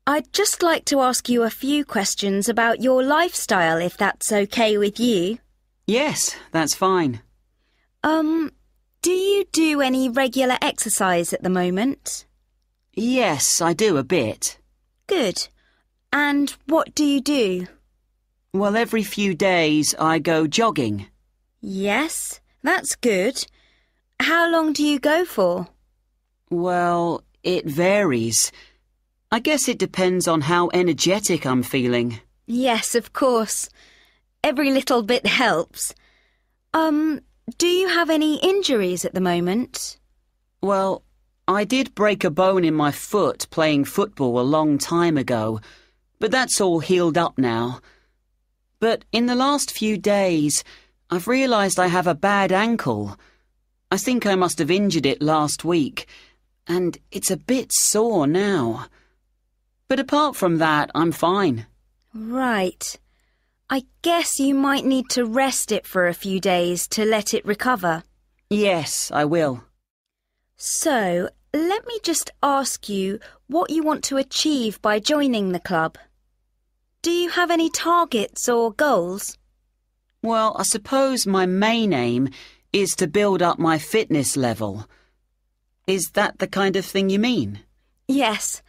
I'd just like to ask you a few questions about your lifestyle, if that's okay with you. Yes, that's fine. Do you do any regular exercise at the moment? Yes, I do a bit. Good. And what do you do? Well, every few days I go jogging. Yes, that's good. How long do you go for? Well, it varies. I guess it depends on how energetic I'm feeling. Yes, of course. Every little bit helps. Do you have any injuries at the moment? Well, I did break a bone in my foot playing football a long time ago, but that's all healed up now. But in the last few days, I've realised I have a bad ankle. I think I must have injured it last week, and it's a bit sore now. But apart from that, I'm fine. Right. I guess you might need to rest it for a few days to let it recover. Yes, I will. So, let me just ask you what you want to achieve by joining the club. Do you have any targets or goals? Well, I suppose my main aim is to build up my fitness level. Is that the kind of thing you mean? Yes,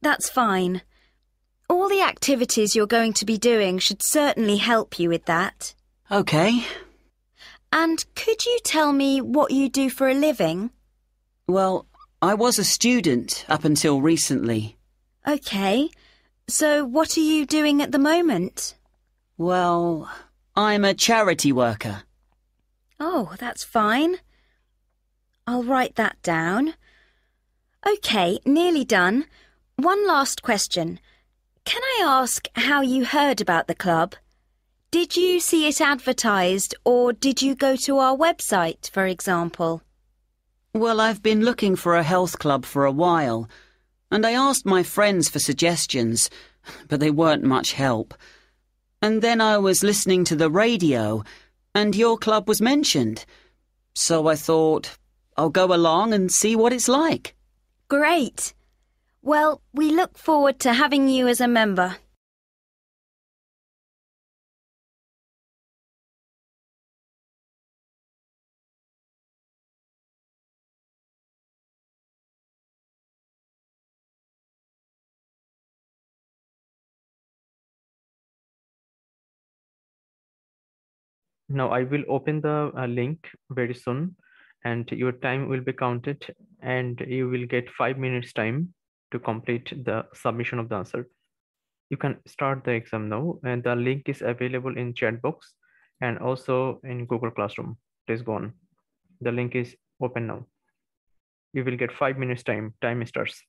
that's fine. All the activities you're going to be doing should certainly help you with that. OK. And could you tell me what you do for a living? Well, I was a student up until recently. OK. So what are you doing at the moment? Well, I'm a charity worker. Oh, that's fine. I'll write that down. OK, nearly done. One last question. Can I ask how you heard about the club? Did you see it advertised, or did you go to our website, for example? Well, I've been looking for a health club for a while, and I asked my friends for suggestions, but they weren't much help. And then I was listening to the radio, and your club was mentioned. So I thought, I'll go along and see what it's like. Great. Well, we look forward to having you as a member. Now I will open the link very soon, and your time will be counted, and you will get 5 minutes time to complete the submission of the answer. You can start the exam now, and the link is available in chat box and also in Google Classroom. Please go on. The link is open now. You will get 5 minutes time. Time starts.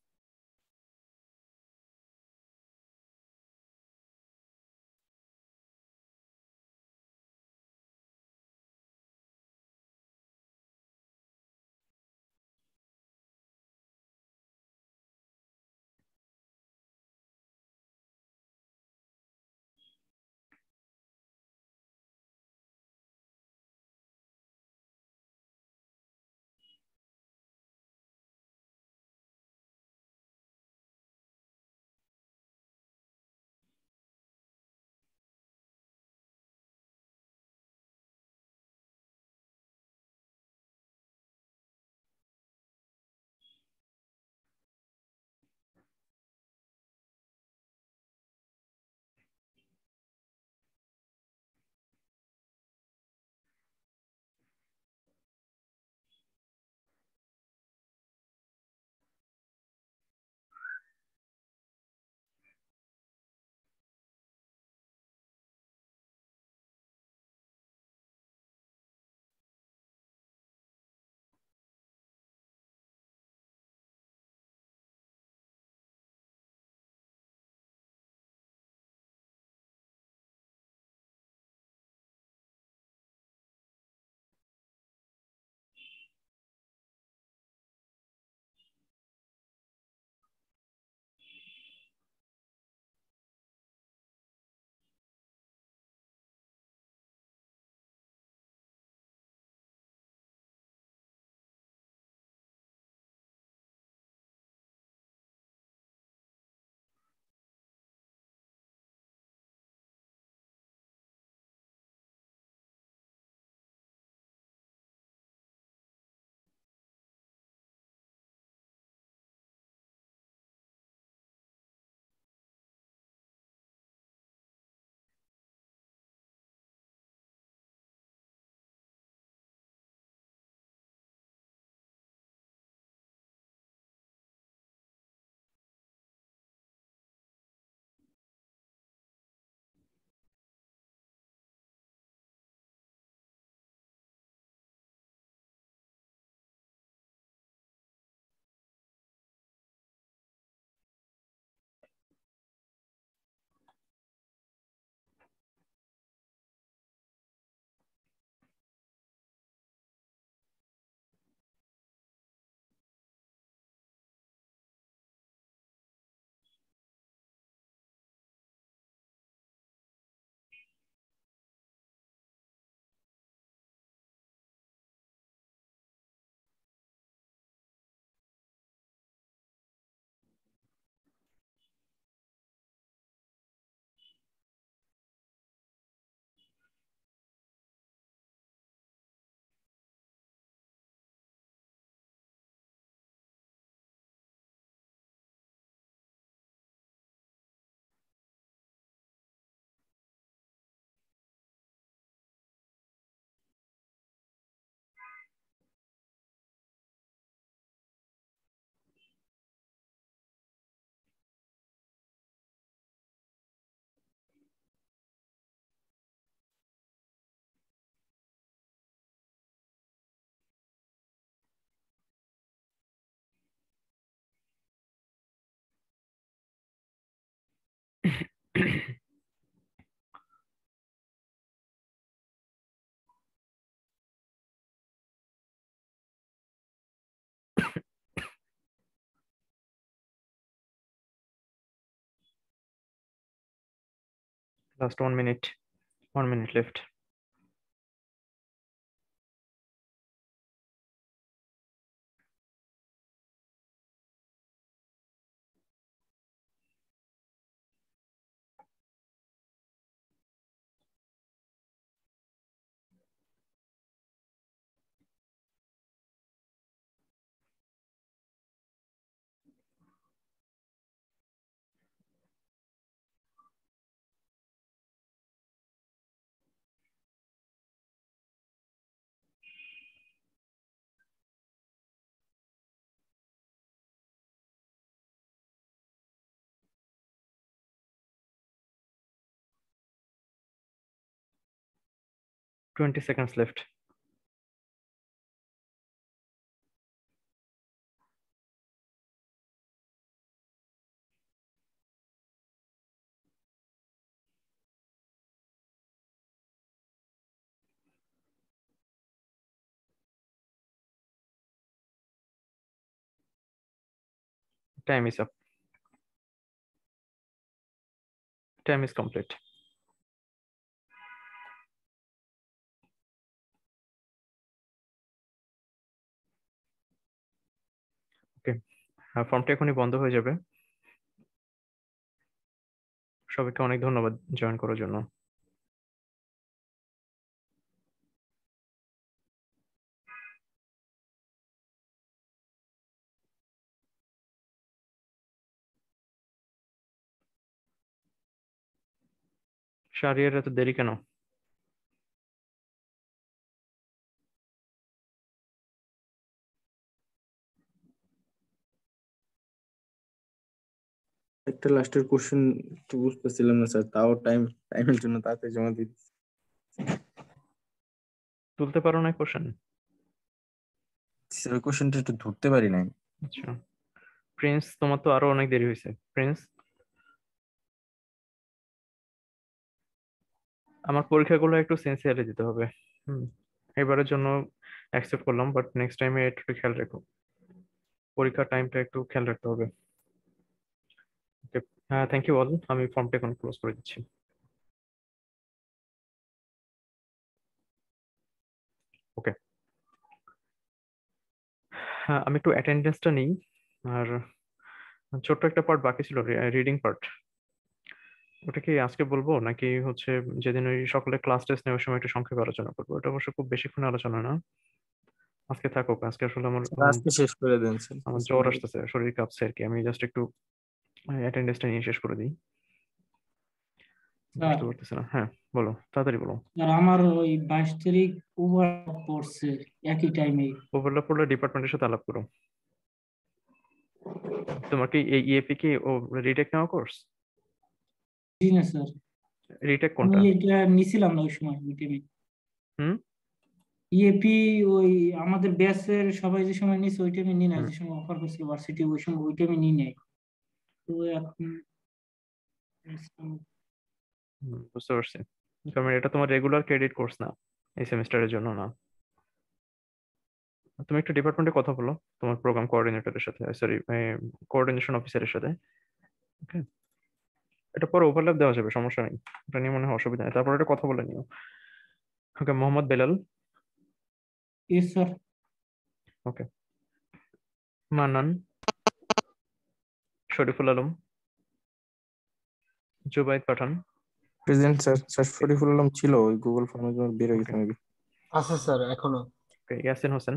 Last 1 minute. 1 minute left. Twenty seconds left. Time is up. Time is complete. ওকে, ফর্মটা এখনই বন্ধ হয়ে যাবে। সবাইকে অনেক ধন্যবাদ জয়েন করার জন্য। শাহরিয়ার এত দেরি কেন? একটা লাস্টের কোশ্চেন তো বুঝতেছিলাম না স্যার, তাও টাইমের জন্য তাড়াতাড়ি জমা দিয়ে দিচ্ছি। তুলতে পারো না কোশ্চেন? স্যার ওই কোশ্চেনটা একটু ধরতে পারি নাই। আচ্ছা, প্রিন্স তোমার তো আরো অনেক দেরি হয়েছে। প্রিন্স, আমার পরীক্ষাগুলো একটু সিনসিয়ারলি দিতে হবে। এবারের জন্য অ্যাকসেপ্ট করলাম, বাট নেক্সট টাইমে একটু খেয়াল রেখো, পরীক্ষার টাইমটা একটু খেয়াল রাখতে হবে। ওকে, হ্যাঁ, থ্যাংক ইউ অল। আমি ফর্মটা এখন ক্লোজ করে দিচ্ছি। ওকে, হ্যাঁ, আমি একটু অ্যাটেন্ডেন্সটা নিই। আর ছোট্ট একটা পার্ট বাকি ছিল, রিডিং পার্ট। ওটা কি আজকে বলবো, নাকি হচ্ছে যেদিন ওই সকলে ক্লাস টেস্ট নেওয়ার সময় একটু সংক্ষেপে আলোচনা করবো? এটা অবশ্য খুব বেশিক্ষণ আলোচনা না, আজকে থাকুক। আজকে আসলে আমার আজকে শেষ করে দেন স্যার। আমার জ্বর আসতেছে, শরীর কাঁপছে আর কি। আমি জাস্ট একটু অ্যাটেন্ডেন্সটা নিয়ে শেষ করে দিই। বুঝতে পারতেছি না। হ্যাঁ বলো, তাড়াতাড়ি বলো। আর আমার ওই 22 তারিখ ওভার পড়ছে একই টাইমে। ওভারল্যাপ করলে ডিপার্টমেন্টের সাথে আলাপ করো। তোমার কি এই ইএপি কি ও রিটেক নেওয়া কোর্স? জি না স্যার, রিটেক কোনটা? আমি এটা নিছিলাম না ওই সময় মিটিংয়ে। হুম, ইএপি ওই আমাদের ব্যাচের সবাই যে সময় নিছে ওই টাইমে নি নাই, যে সময় অফার করছিল ভার্সিটি ওই সময় ওই টাইমে নি নাই। তো এখন বুঝতে পারছি। কারণ এটা তোমার রেগুলার ক্রেডিট কোর্স না, এই সেমিস্টারের জন্য না। তুমি একটু ডিপার্টমেন্টে কথা বলো তোমার প্রোগ্রাম কোঅর্ডিনেটরের সাথে, সরি কোঅর্ডিনেশন অফিসারের সাথে। ওকে, এটা পরে ওভারল্যাপ দেওয়া যাবে, সমস্যা নেই, এটা নিয়ে মনে হয় অসুবিধা নেই। তারপর এটা কথা বলে নিও। Okay, Mohammad Belal. Yes sir. Okay, Mannan, Shariful Alam, Jubaid Pathan. Present sir. Sir Shariful Alam ছিল ওই গুগল ফর্মে বের হয়ে গেছে মেবি। আছে স্যার এখনো। Okay, Yasin Hossain.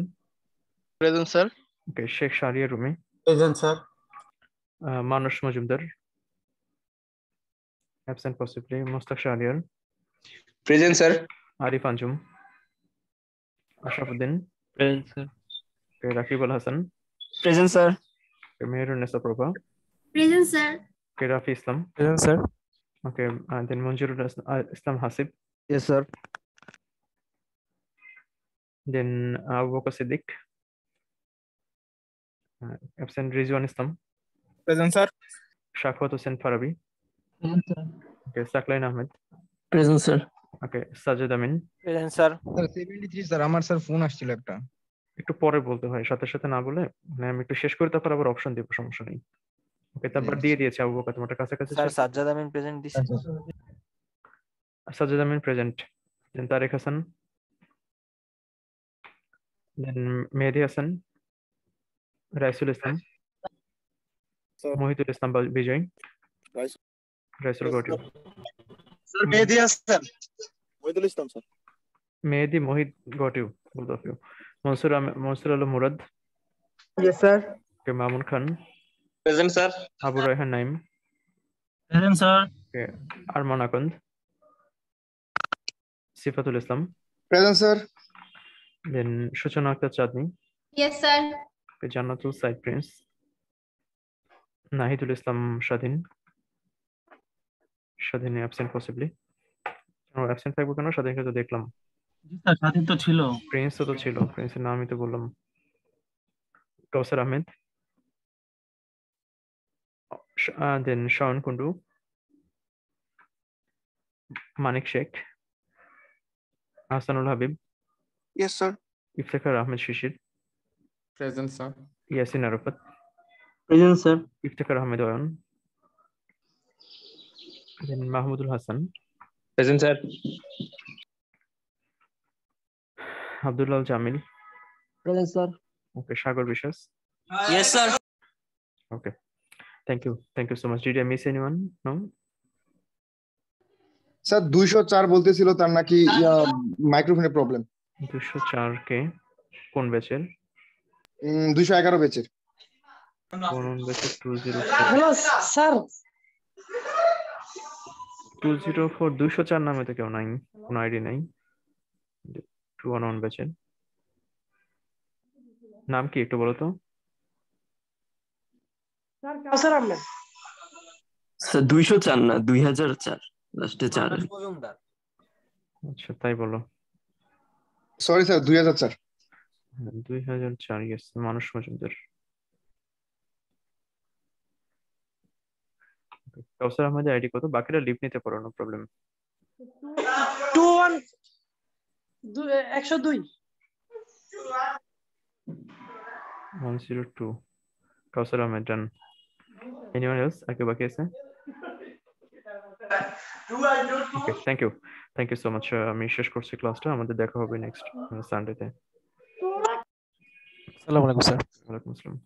Present sir. Okay, Sheikh Shahriar Rumi. Present sir. Manas Majumdar, absent possibly. Mustaq Shahriar. Present sir. Arif Anjum. Ashrafuddin. Present sir. Okay, Rakib Al Hasan. Present sir. Okay, Meherunnesa Prova. Present sir. Okay, Rafi Islam. Present sir. Okay, then Manjurul Islam Hasib. Yes sir. Then Abu Bakar Siddique. Absent Rizwan Islam. Present sir. Shafat Hossain Farabi. Okay, Saklain Ahmed. Present, sir. Okay, Sajid Amin. Present sir. Sir 73 sir, আমার স্যার ফোন আসছিল একটা। একটু পরে বলতে হয়, সাথে সাথে না বলে, মানে আমি একটু শেষ করে তারপর আবার অপশন দিব, সমস্যা নেই। ওকে, তারপর দিয়ে দিয়েছি আবু বকর, তোমার কাছাকাছি স্যার ছিল? সাজ্জাদ আমিন প্রেজেন্ট দিছি। Sajjad Amin present, then Tarek Hasan, then Mehedi Hasan, Raisul Islam, Mohidul Islam Bijoy, Raisul got you, sir Mehedi Hasan, Mohidul Islam sir, Mehedi, Mohit, got you, both of you. Mansur Alam Murad. Yes sir. Okay, Mamun Khan. Present sir. Abu Raihan Naim. Present sir. Okay, Arman Akand, Sifatul Islam. Present sir. Then Suchona Akter Chandni. Yes sir. Okay, Jannatul Sayed Prince, Nahidul Islam Swadhin. Swadhin absent possibly, absent থাকবো কেন? স্বাধীনকে তো দেখলাম। জি স্যার, স্বাধীন তো ছিল। প্রিন্সও তো ছিল, প্রিন্সের নামই তো বললাম। Kawsar Ahmed, then Shaon Kundu, Manik Sheikh, Hasanul Habib. Yes sir. Iftekhar Ahmed Shishir. Present sir. Yasin Arafat. Present, sir. Iftekhar Ahmed Ayon, then Mahmudul Hasan. Present sir. Abdullah Jamil. Present, sir. Okay, Sagar Biswas. Yes, sir. Okay, thank you so much. Did I miss anyone? No. Sir 204 বলতেছিল, তার নাকি মাইক্রোফোনের প্রবলেম। 204 কে কোন ব্যাচের? 211 বেচের। কোন ব্যাচের? 204। হ্যালো স্যার, 204 204 নামে তো কেউ নাই, কোনো আইডি নাই। 211 ব্যাচের নাম কি একটু বলো তো? স্যার কাউসার আহমেদ। স্যার 204 না, 2004, লাস্টে 4। আচ্ছা, তাই বলো। Sorry sir, 2004। 2004, ইয়েস, মানুষ মজুমদার। কাউসার আহমেদের আইডি কত? বাকিরা লিভ নিতে পারো, no problem. 102। 102 Kawsar Ahmed, done. Anyone else? আর কেউ বাকি আছে? Okay, thank you so much. আমি শেষ করছি ক্লাসটা, আমাদের দেখা হবে নেক্সট সানডেতে। আসসালামু আলাইকুম স্যার। ওয়ালাইকুম আসসালাম।